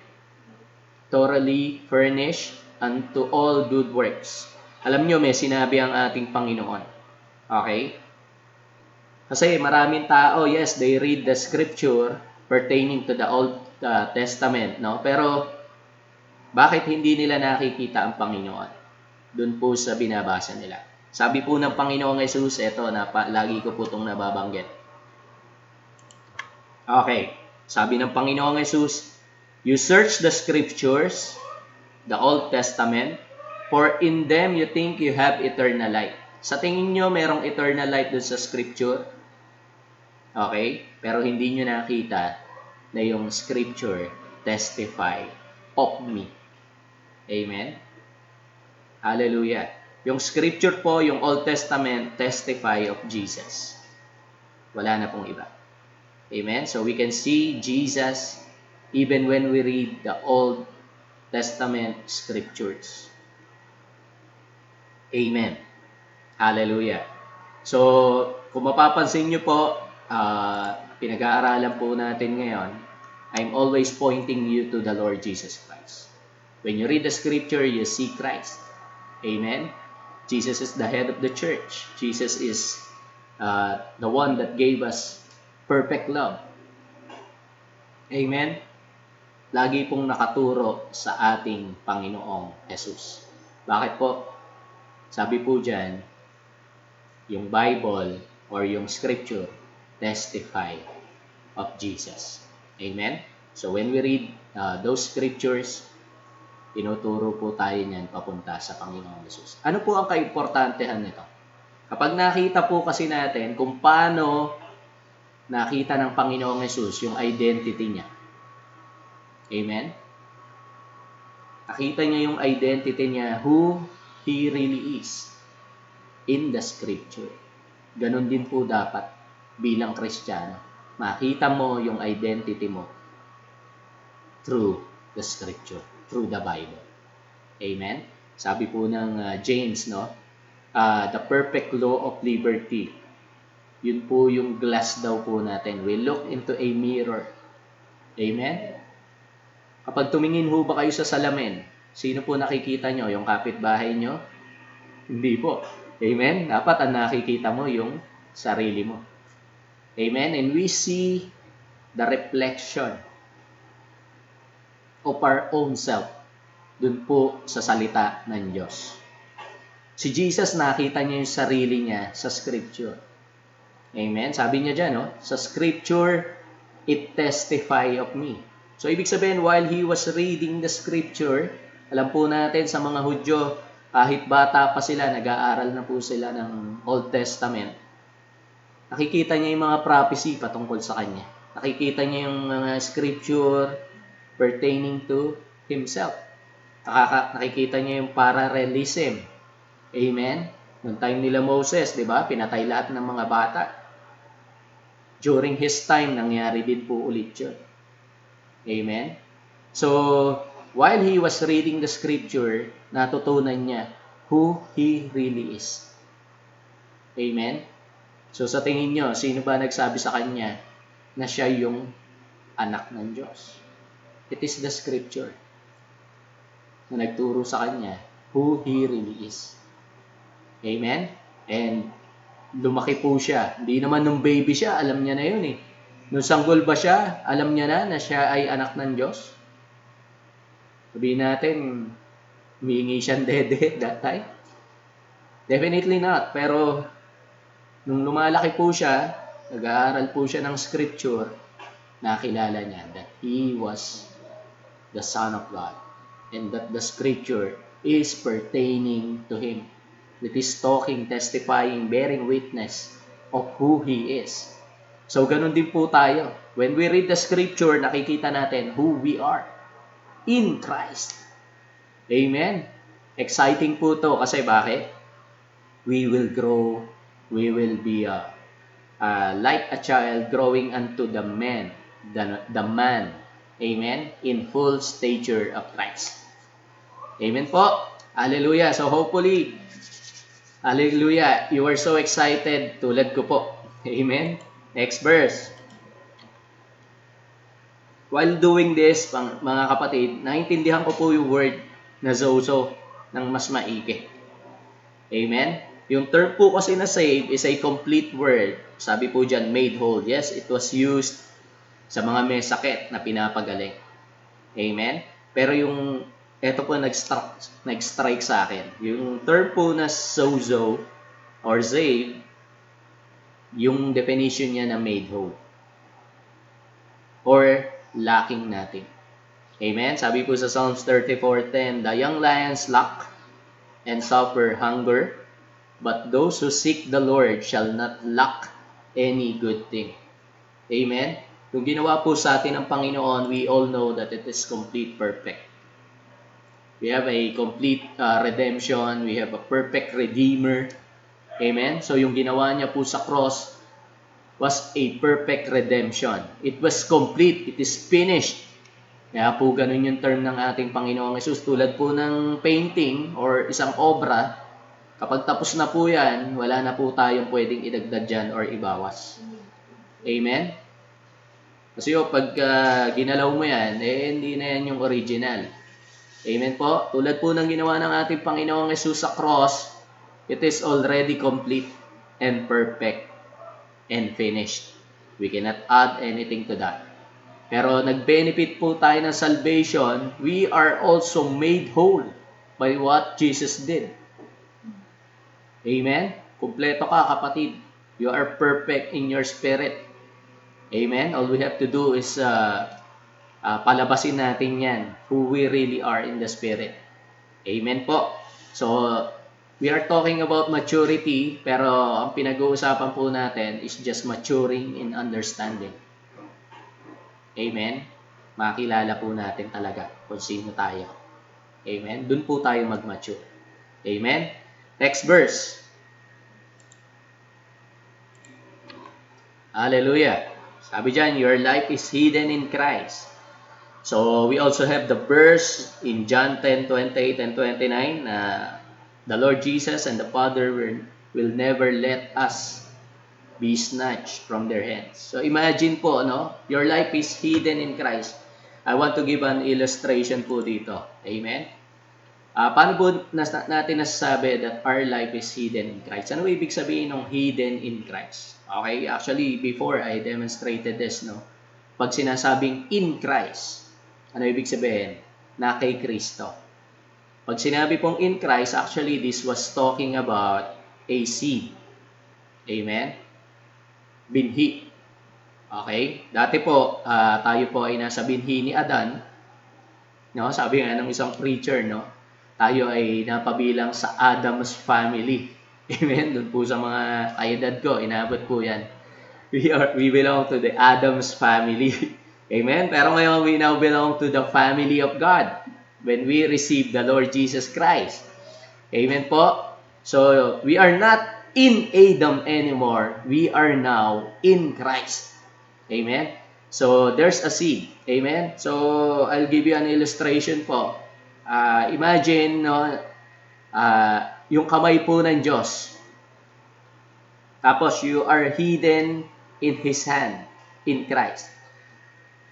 thoroughly furnished unto all good works. Alam nyo, may sinabi ang ating Panginoon. Okay? Kasi maraming tao, yes, they read the scripture pertaining to the Old Testament, no? Pero bakit hindi nila nakikita ang Panginoon? Doon po sa binabasa nila. Sabi po ng Panginoong Jesus, ito, lagi ko po itong nababanggit. Okay. Sabi ng Panginoong Jesus, you search the scriptures, the Old Testament, for in them you think you have eternal life. Sa tingin nyo, merong eternal life doon sa scripture. Okay? Pero hindi nyo nakita na yung scripture testify of me. Amen? Hallelujah. Yung scripture po, yung Old Testament, testify of Jesus. Wala na pong iba. Amen? So we can see Jesus even when we read the Old Testament scriptures. Amen. Hallelujah. So, kung mapapansin nyo po, pinag-aaralan po natin ngayon, I'm always pointing you to the Lord Jesus Christ. When you read the scripture, you see Christ. Amen? Jesus is the head of the church. Jesus is the one that gave us perfect love. Amen? Lagi pong nakaturo sa ating Panginoong Jesus. Bakit po? Sabi po dyan, yung Bible or yung scripture testify of Jesus. Amen? So when we read those scriptures, tinuturo po tayo niyan papunta sa Panginoong Jesus. Ano po ang kaimportantehan nito? Kapag nakita po kasi natin kung paano nakita ng Panginoong Jesus yung identity niya. Amen? Nakita niya yung identity niya, who He really is in the scripture. Ganon din po dapat bilang Kristiyano. Makita mo yung identity mo through the scripture, through the Bible. Amen? Sabi po ng James, no? The perfect law of liberty. Yun po yung glass daw po natin. We look into a mirror. Amen? Kapag tumingin ho ba kayo sa salamin, sino po nakikita nyo? Yung kapitbahay nyo? Hindi po. Amen? Dapat ang nakikita mo yung sarili mo. Amen? And we see the reflection of our own self dun po sa salita ng Diyos. Si Jesus, nakita niya yung sarili niya sa scripture. Amen? Sabi niya dyan, no? Sa scripture, it testify of me. So, ibig sabihin, while he was reading the scripture, alam po natin sa mga Hudyo, kahit bata pa sila, nag-aaral na po sila ng Old Testament, nakikita niya yung mga prophecy patungkol sa kanya. Nakikita niya yung mga scripture pertaining to himself. Nakikita niya yung parallelism. Amen? Noong time nila Moses, di ba? Pinatay lahat ng mga bata. During his time, nangyari din po ulit yun. Amen? So, while he was reading the scripture, natutunan niya who he really is. Amen? So, sa tingin nyo, sino ba nagsabi sa kanya na siya yung anak ng Diyos? It is the scripture na nagturo sa kanya who he really is. Amen? And lumaki po siya. Hindi naman nung baby siya, alam niya na yun eh. Nung sanggol ba siya, alam niya na siya ay anak ng Diyos? Sabihin natin, humingi siyang dede that time? Definitely not. Pero, nung lumalaki po siya, nag-aaral po siya ng scripture, nakilala niya that he was the Son of God and that the scripture is pertaining to him. It is talking, testifying, bearing witness of who he is. So, ganun din po tayo. When we read the scripture, nakikita natin who we are in Christ. Amen? Exciting po to kasi bakit? We will grow, we will be like a child growing unto the man, the man, amen, in full stature of Christ. Amen po. Hallelujah. So hopefully, hallelujah, you are so excited tulad ko po. Amen. Next verse. While doing this, mga kapatid, naintindihan ko po yung word na zozo ng mas maigi. Amen? Yung term po kasi na save is a complete word. Sabi po dyan, made whole. Yes, it was used sa mga may sakit na pinapagaling. Amen? Pero yung, eto po nag-strike sa akin. Yung term po na sozo or save, yung definition niya na made whole. Or lacking nothing. Amen? Sabi po sa Psalms 34:10, the young lions lack and suffer hunger, but those who seek the Lord shall not lack any good thing. Amen? Yung ginawa po sa atin ng Panginoon, we all know that it is complete, perfect. We have a complete redemption. We have a perfect Redeemer. Amen? So yung ginawa niya po sa cross was a perfect redemption. It was complete. It is finished. Kaya po ganun yung term ng ating Panginoong Hesus. Tulad po ng painting or isang obra, kapag tapos na po yan, wala na po tayong pwedeng idagdag dyan or ibawas. Amen? Kasi pag ginalaw mo yan, hindi na yan yung original. Amen po? Tulad po ng ginawa ng ating Panginoong Hesus sa cross, it is already complete and perfect and finished. We cannot add anything to that. Pero nag-benefit po tayo ng salvation, we are also made whole by what Jesus did. Amen? Kumpleto ka, kapatid. You are perfect in your spirit. Amen? All we have to do is palabasin natin yan, who we really are in the spirit. Amen po. So, we are talking about maturity, pero ang pinag-uusapan po natin is just maturing in understanding. Amen? Makilala po natin talaga kung sino tayo. Amen? Doon po tayo mag-mature. Amen? Next verse. Hallelujah. Sabi dyan, your life is hidden in Christ. So, we also have the verse in John 10:28 and 29 na the Lord Jesus and the Father will never let us be snatched from their hands. So imagine po, your life is hidden in Christ. I want to give an illustration po dito. Amen? Paano po natin nasasabi that our life is hidden in Christ? Ano ibig sabihin ng hidden in Christ? Okay, actually, before I demonstrated this, pag sinasabing in Christ, ano ibig sabihin? Na kay Kristo. Pag sinabi pong in Christ, actually, this was talking about a seed. Amen? Binhi. Okay? Dati po, tayo po ay nasa binhi ni Adan. Sabi nga ng isang preacher, tayo ay napabilang sa Adam's family. Amen? Doon po sa mga kaedad ko, inabot po yan. We belong to the Adam's family. Amen? Pero ngayon, we now belong to the family of God when we receive the Lord Jesus Christ. Amen po? So, we are not in Adam anymore. We are now in Christ. Amen? So, there's a seed. Amen? So, I'll give you an illustration po. Imagine, yung kamay po ng Diyos. Tapos, you are hidden in His hand, in Christ.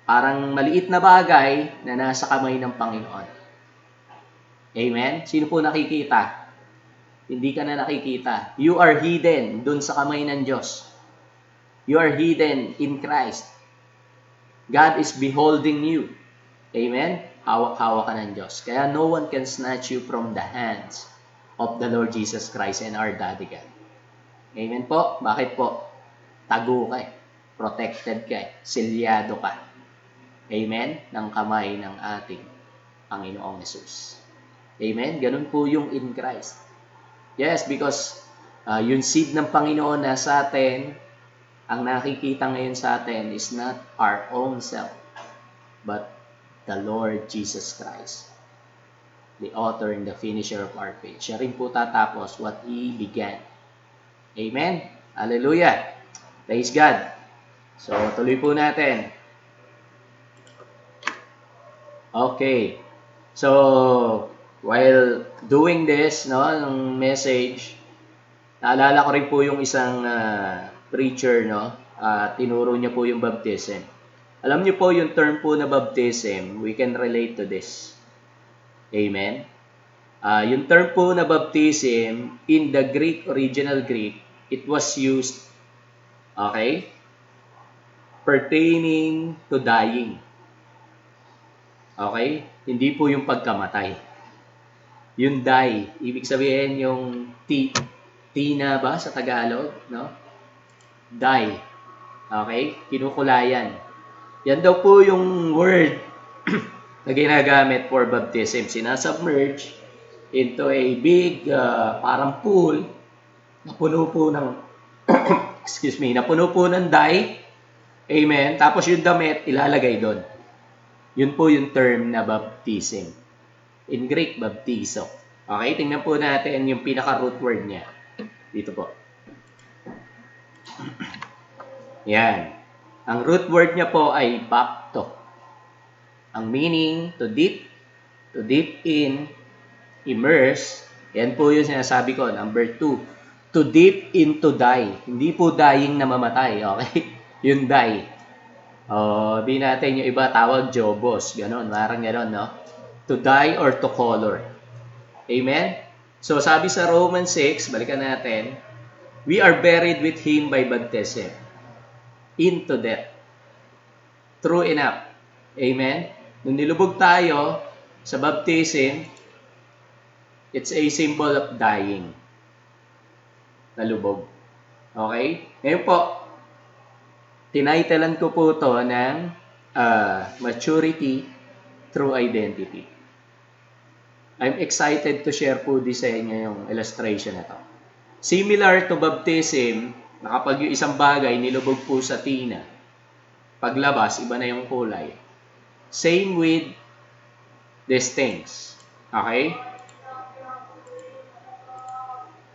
Parang maliit na bagay na nasa kamay ng Panginoon. Amen? Sino po nakikita? Hindi ka na nakikita. You are hidden dun sa kamay ng Diyos. You are hidden in Christ. God is beholding you. Amen? Hawak-hawak ka ng Diyos. Kaya no one can snatch you from the hands of the Lord Jesus Christ and our Daddy God. Amen po? Bakit po? Tago ka eh. Protected ka eh. Silyado ka. Amen? Ng kamay ng ating Panginoong Hesus. Amen? Ganun po yung in Christ. Yes, because yung seed ng Panginoon nasa atin, Ang nakikita ngayon sa atin is not our own self, but the Lord Jesus Christ, the author and the finisher of our faith. Siya rin po tatapos what He began. Amen? Hallelujah! Praise God! So, tuloy po natin. Okay. So, while doing this, no, ng message, naalala ko rin po yung isang preacher, no, tinuro niya po yung baptism. Alam niyo po yung term po na baptism, we can relate to this. Amen? Yung term po na baptism, in the Greek, original Greek, it was used, okay, pertaining to dying. Okay? Hindi po yung pagkamatay. Yung die, ibig sabihin yung tina ba sa Tagalog, no? Die. Okay? Kinukulayan. Yan daw po yung word na ginagamit for baptism. Sinasubmerge into a big parang pool na puno po ng excuse me, na puno po ng dye. Amen. Tapos yung damit ilalagay doon. Yun po yung term na baptism. In Greek, baptizo. Okay, tingnan po natin yung pinaka-root word niya. Dito po. Yan. Ang root word niya po ay bapto. Ang meaning, to dip in, immerse. Yan po yung sinasabi ko. Number 2, to dip into die. Hindi po dying na mamatay. Okay? Yung die. Di natin yung iba tawag jobos. Ganon. Marang ganon, no? To die or to color. Amen? So, sabi sa Romans 6, balikan natin, we are buried with Him by baptism into death. True enough. Amen? Nung nilubog tayo sa baptism, it's a symbol of dying. Nalubog. Okay? Ngayon po, tinitlean ko po to ng maturity through identity. I'm excited to share po this sa inyo yung illustration na to. Similar to baptism, na kapag yung isang bagay nilubog po sa tina, paglabas, iba na yung kulay. Same with these things. Okay?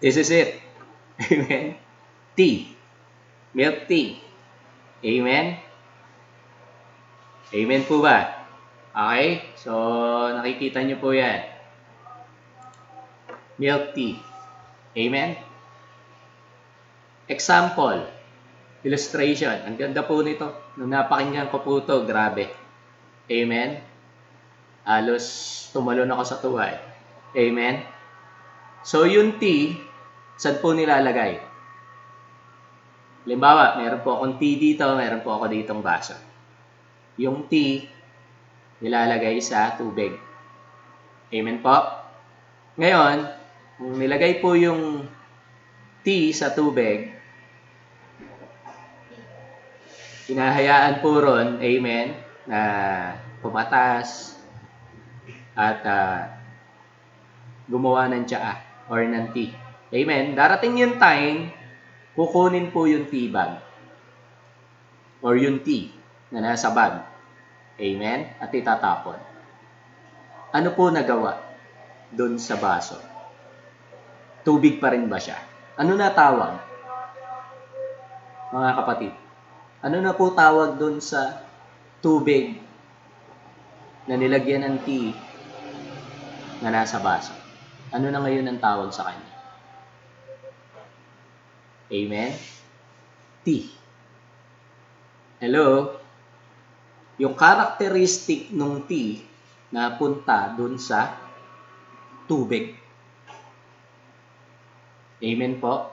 This is it. Amen? Tea. Milk tea. Amen? Amen po ba? Okay? So, nakikita nyo po yan. Milk tea. Amen? Example. Illustration. Ang ganda po nito. Nung napakinggan ko po ito, grabe. Amen? Halos tumalon ako sa tuwa. Amen? So, yung tea, saan po nilalagay? Halimbawa, meron po akong tea dito, meron po ako ditong baso. Yung tea, nilalagay sa tubig. Amen po? Ngayon, kung nilagay po yung tea sa tubig, hinahayaan po ron, amen, na pumatas at gumawa ng tsaa or ng tea. Amen. Darating yung time, kukunin po yung tea bag or yung tea na nasa bag. Amen. At itatapon. Ano po nagawa doon sa baso? Tubig pa rin ba siya? Ano na tawag? Mga kapatid, ano na po tawag doon sa tubig na nilagyan ng tea na nasa baso? Ano na ngayon ang tawag sa kanya? Amen? Tea. Hello? Yung characteristic ng tea na punta doon sa tubig. Amen po?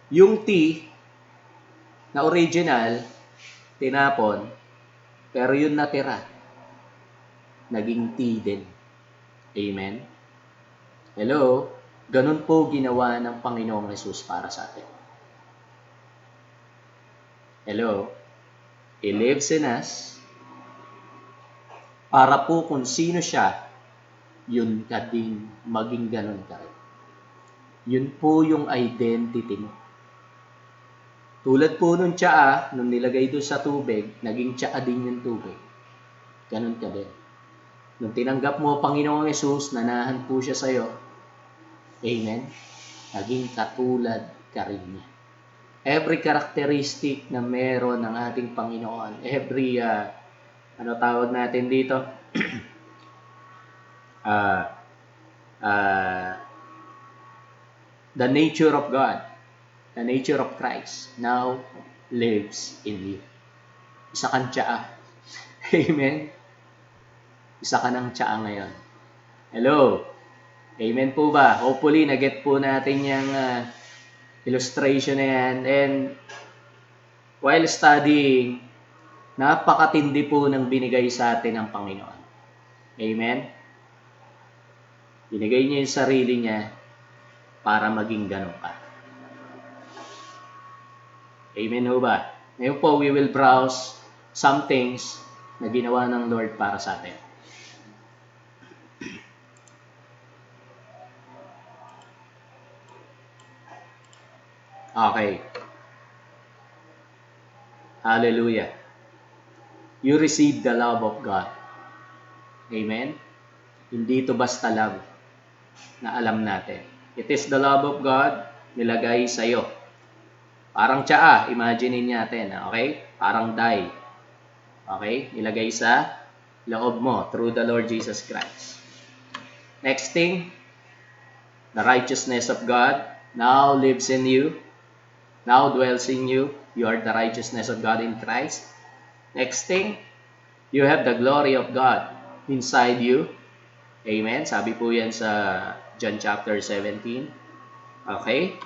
Yung tea na original, tinapon, pero yung natira, naging tea din. Amen? Hello? Ganun po ginawa ng Panginoong Hesus para sa atin. Hello? He lives in us para po kung sino siya, yun ka din maging ganun ka rin. Yun po yung identity mo. Tulad po nung tsaa, nung nilagay doon sa tubig, naging tsaa din yung tubig. Ganun ka din. Nung tinanggap mo Panginoong Yesus, nanahan po siya sa'yo. Amen? Naging katulad ka rin niya. Every characteristic na meron ng ating Panginoon, every, ano tawag natin dito? The nature of God, the nature of Christ now lives in you. Isa kang tsaa. Amen? Isa ka ng tsaa ngayon. Hello? Amen po ba? Hopefully, na-get po natin yung illustration na yan. And while studying, napakatindi po ng binigay sa atin ng Panginoon. Amen? Binigay niya yung sarili niya para maging ganun ka. Amen ho ba? Ngayon po, we will browse some things na ginawa ng Lord para sa atin. Okay. Hallelujah. You receive the love of God. Amen? Hindi ito basta love na alam natin. It is the love of God nilagay sa iyo. Parang tsaa, imaginein natin, okay? Parang dye. Okay? Nilagay sa loob mo through the Lord Jesus Christ. Next thing, the righteousness of God now lives in you. Now dwells in you. You are the righteousness of God in Christ. Next thing, you have the glory of God inside you. Amen. Sabi po yan sa John chapter 17. Okay?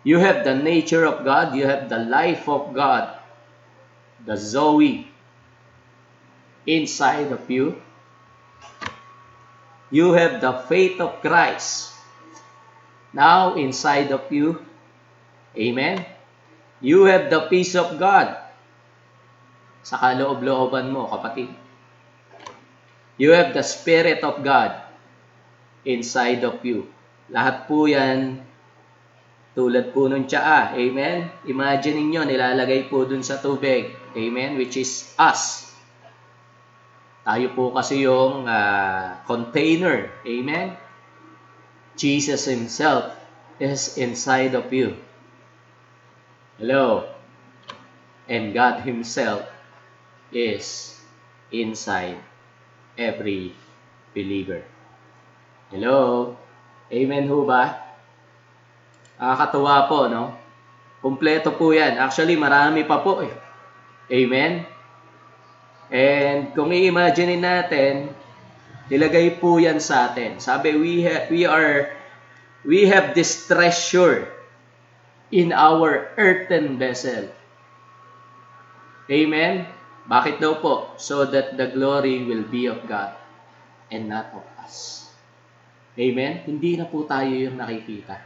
You have the nature of God. You have the life of God. The Zoe inside of you. You have the faith of Christ now inside of you. Amen? You have the peace of God sa kaloob-looban mo, kapatid. You have the Spirit of God inside of you. Lahat po yan, tulad po nung tsaa. Amen? Imagine niyo nilalagay po dun sa tubig. Amen? Which is us. Tayo po kasi yung container. Amen? Jesus Himself is inside of you. Hello? And God Himself is inside every believer. Hello? Amen ho ba? Nakakatuwa po, no? Kompleto po yan. Actually, marami pa po eh. Amen? And kung i-imagine natin, nilagay po yan sa atin. Sabi, we have this treasure in our earthen vessel. Amen? Bakit daw po? So that the glory will be of God and not of us. Amen? Hindi na po tayo yung nakikita.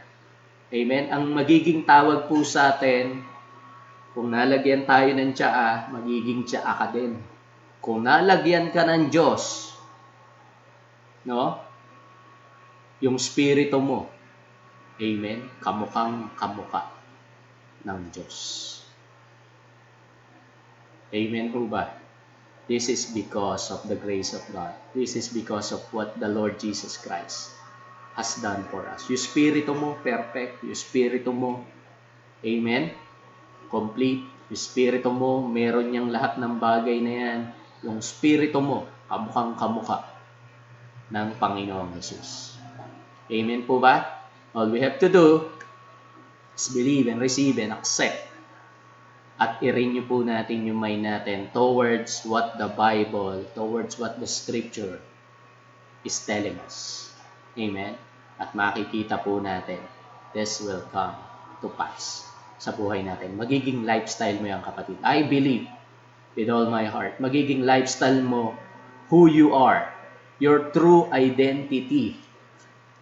Amen? Ang magiging tawag po sa atin, kung nalagyan tayo ng tsaa, magiging tsaa ka din. Kung nalagyan ka ng Diyos, no? Yung spirito mo, amen? Kamukhang kamuka ng Diyos. Amen po ba? This is because of the grace of God. This is because of what the Lord Jesus Christ has done for us. Yung spirito mo, perfect. Yung spirito mo, amen? Complete. Yung spirito mo, meron niyang lahat ng bagay na yan. Yung spirito mo, kamukhang kamuka ng Panginoong Jesus. Amen po ba? All we have to do is believe and receive and accept. At i-renew po natin yung mind natin towards what the Bible, towards what the Scripture is telling us. Amen? At makikita po natin, this will come to pass sa buhay natin. Magiging lifestyle mo yan, kapatid. I believe with all my heart. Magiging lifestyle mo who you are. Your true identity.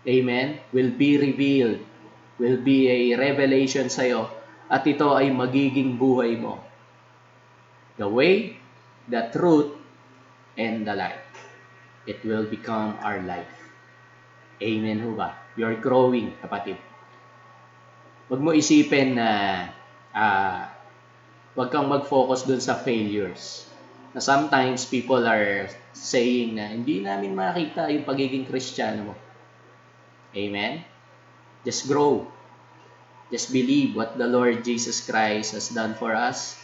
Amen? Will be revealed. Will be a revelation sa'yo. At ito ay magiging buhay mo. The way, the truth, and the life. It will become our life. Amen ho ba? You're growing, kapatid. Huwag mo isipin na Huwag kang mag-focus dun sa failures. Na sometimes people are saying na hindi namin makita yung pagiging Kristiyano mo. Amen? Just grow. Just believe what the Lord Jesus Christ has done for us.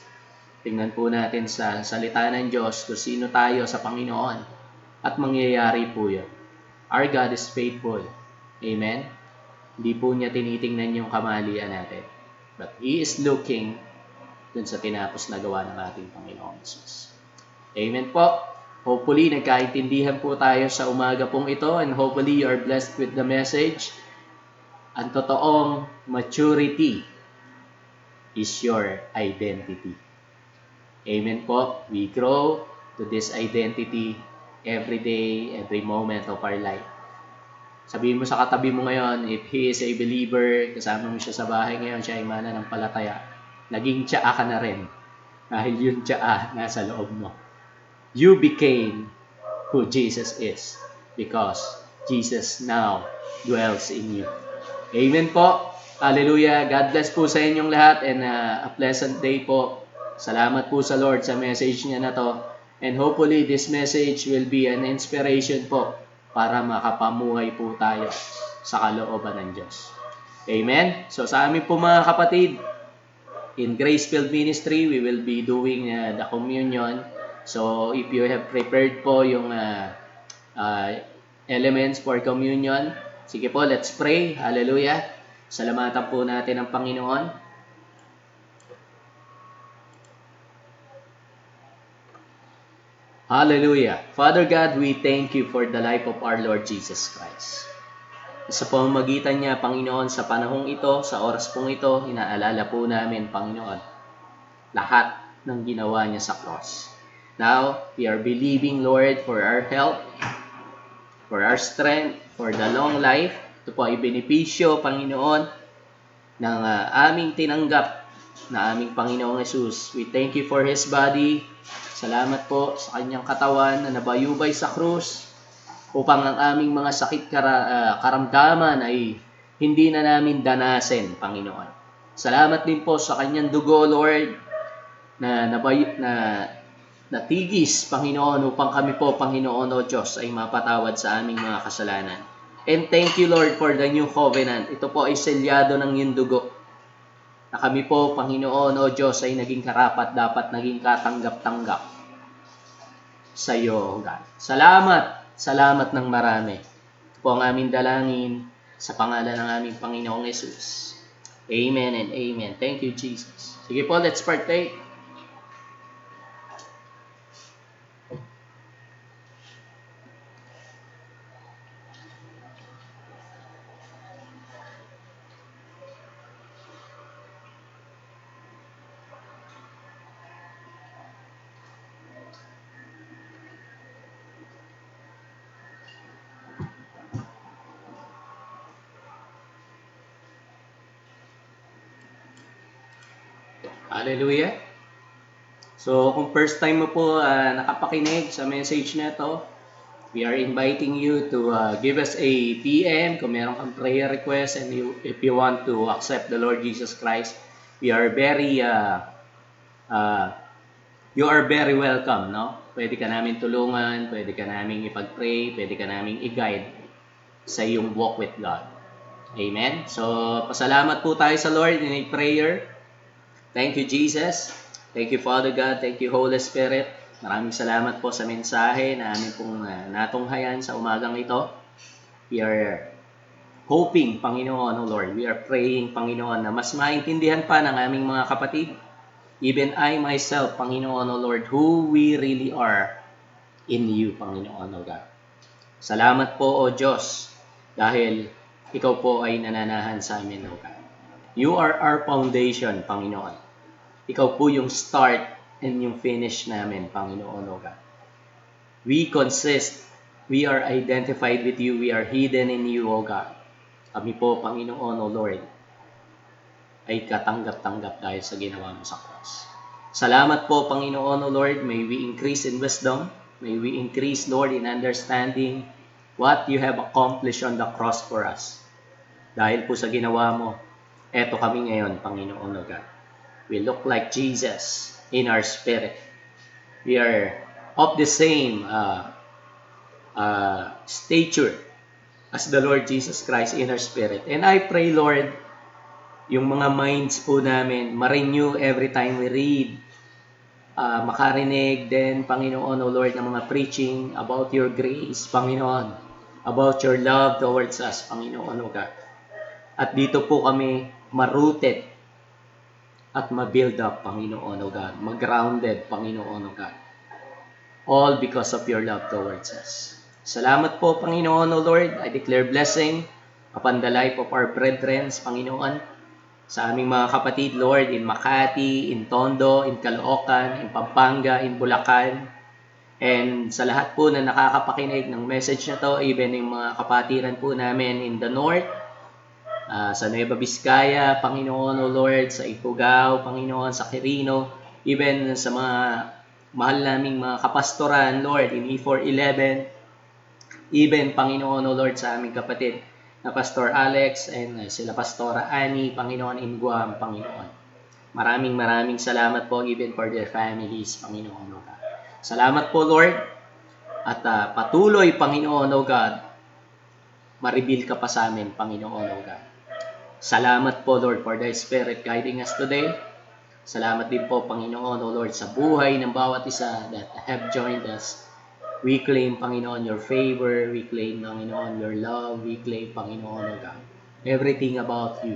Tingnan po natin sa salita ng Diyos kung sino tayo sa Panginoon. At mangyayari po yun. Our God is faithful. Amen? Hindi po niya tinitingnan yung kamalian natin. But He is looking dun sa tinapos na gawa ng ating Panginoon Jesus. Amen po. Hopefully, nagkaintindihan po tayo sa umaga pong ito and hopefully you are blessed with the message. Ang totoong maturity is your identity. Amen po. We grow to this identity every day, every moment of our life. Sabihin mo sa katabi mo ngayon, if he is a believer, kasama mo siya sa bahay ngayon, siya ay mananampalataya, naging tsaa ka na rin. Dahil yung tsaa nasa loob mo. You became who Jesus is because Jesus now dwells in you. Amen po. Hallelujah. God bless po sa inyong lahat and a pleasant day po. Salamat po sa Lord sa message niya na to. And hopefully this message will be an inspiration po para makapamuhay po tayo sa kalooban ng Diyos. Amen. So sa amin po mga kapatid, in Grace-Filled Ministry, we will be doing the communion. So if you have prepared po yung elements for communion, sige po, let's pray. Hallelujah. Salamatan po natin ang Panginoon. Hallelujah. Father God, we thank you for the life of our Lord Jesus Christ. Sa pamamagitan niya, Panginoon, sa panahong ito, sa oras pong ito, inaalala po namin, Panginoon, lahat ng ginawa niya sa cross. Now, we are believing, Lord, for our health, for our strength, for the long life. Ito po ay benepisyo, Panginoon, ng aming tinanggap na aming Panginoong Jesus. We thank you for His body. Salamat po sa kanyang katawan na nabayubay sa krus upang ang aming mga sakit karamdaman ay hindi na namin danasin, Panginoon. Salamat din po sa kanyang dugo, Lord, na natigis, Panginoon, upang kami po, Panginoon o Diyos, ay mapatawad sa aming mga kasalanan. And thank you, Lord, for the new covenant. Ito po ay selyado ng iyong dugo. Na kami po, Panginoon o Diyos, ay naging karapat, dapat naging katanggap-tanggap sa iyo, God. Salamat ng marami. Ito po ang aming dalangin sa pangalan ng aming Panginoong Jesus. Amen and amen. Thank you, Jesus. Sige po, let's partake. Hallelujah. So, kung first time mo po nakapakinig sa message na ito, we are inviting you to give us a PM kung meron kang prayer request and if you want to accept the Lord Jesus Christ. We are you are very welcome, no? Pwede ka namin tulungan, pwede ka namin ipag-pray, pwede ka namin i-guide sa iyong walk with God. Amen? So, pasalamat po tayo sa Lord in a prayer. Thank you, Jesus. Thank you, Father God. Thank you, Holy Spirit. Maraming salamat po sa mensahe na amin pong natunghayan sa umagang ito. We are hoping, Panginoon, O Lord. We are praying, Panginoon, na mas maintindihan pa ng aming mga kapatid. Even I myself, Panginoon, O Lord, who we really are in you, Panginoon, O God. Salamat po, O Diyos, dahil Ikaw po ay nananahan sa amin, O God. You are our foundation, Panginoon. Ikaw po yung start and yung finish namin, Panginoon, O God. We consist, we are identified with you, we are hidden in you, O God. Kami po, Panginoon, O Lord, ay katanggap-tanggap dahil sa ginawa mo sa cross. Salamat po, Panginoon, O Lord. May we increase in wisdom. May we increase, Lord, in understanding what you have accomplished on the cross for us. Dahil po sa ginawa mo, eto kami ngayon, Panginoon, O God. We look like Jesus in our spirit. We are of the same stature as the Lord Jesus Christ in our spirit. And I pray, Lord, yung mga minds po namin, ma-renew every time we read, makarinig din, Panginoon, O Lord, ng mga preaching about your grace, Panginoon, about your love towards us, Panginoon, O God. At dito po kami ma-rooted at ma-build up, Panginoon, O God. Ma-grounded, Panginoon, O God. All because of your love towards us. Salamat po, Panginoon, O Lord. I declare blessing upon the life of our brethren, Panginoon, sa aming mga kapatid, Lord, in Makati, in Tondo, in Caloocan, in Pampanga, in Bulacan, and sa lahat po na nakakapakinig ng message na to, even yung mga kapatiran po namin in the north, sa Nueva Vizcaya, Panginoon, O Lord, sa Ifugao, Panginoon, sa Quirino, even sa mga mahal naming mga kapastoran, Lord, in E411, even, Panginoon, O Lord, sa aming kapatid na Pastor Alex and sila Pastora Annie, Panginoon, in Guam, Panginoon. Maraming salamat po even for their families, Panginoon, O God. Salamat po, Lord, at patuloy, Panginoon, O God, ma-reveal ka pa sa amin, Panginoon, O God. Salamat po, Lord, for the Spirit guiding us today. Salamat din po, Panginoon, O Lord, sa buhay ng bawat isa that have joined us. We claim, Panginoon, your favor. We claim, Panginoon, your love. We claim, Panginoon, O God, everything about you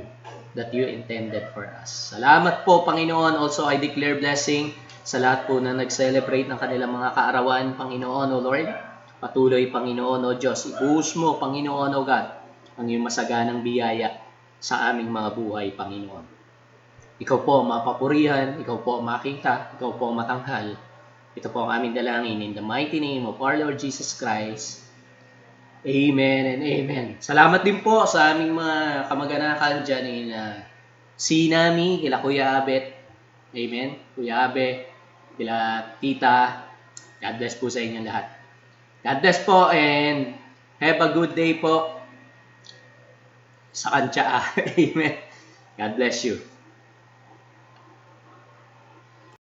that you intended for us. Salamat po, Panginoon. Also, I declare blessing sa lahat po na nag-celebrate ng kanilang mga kaarawan, Panginoon, O Lord. Patuloy, Panginoon, O Diyos. Ibuhos mo, Panginoon, O God, ang iyong masaganang biyaya sa aming mga buhay, Panginoon. Ikaw po ang mapapurihan, ikaw po ang makita, ikaw po ang matanghal. Ito po ang aming dalangin in the mighty name of our Lord Jesus Christ. Amen and amen. Salamat din po sa aming mga kamag-anakan dyan in Sinami, kila Kuya Abet. Amen. Kuya Abe, kila Tita. God bless po sa inyong lahat. God bless po and have a good day po sa kantsa. Amen. God bless you.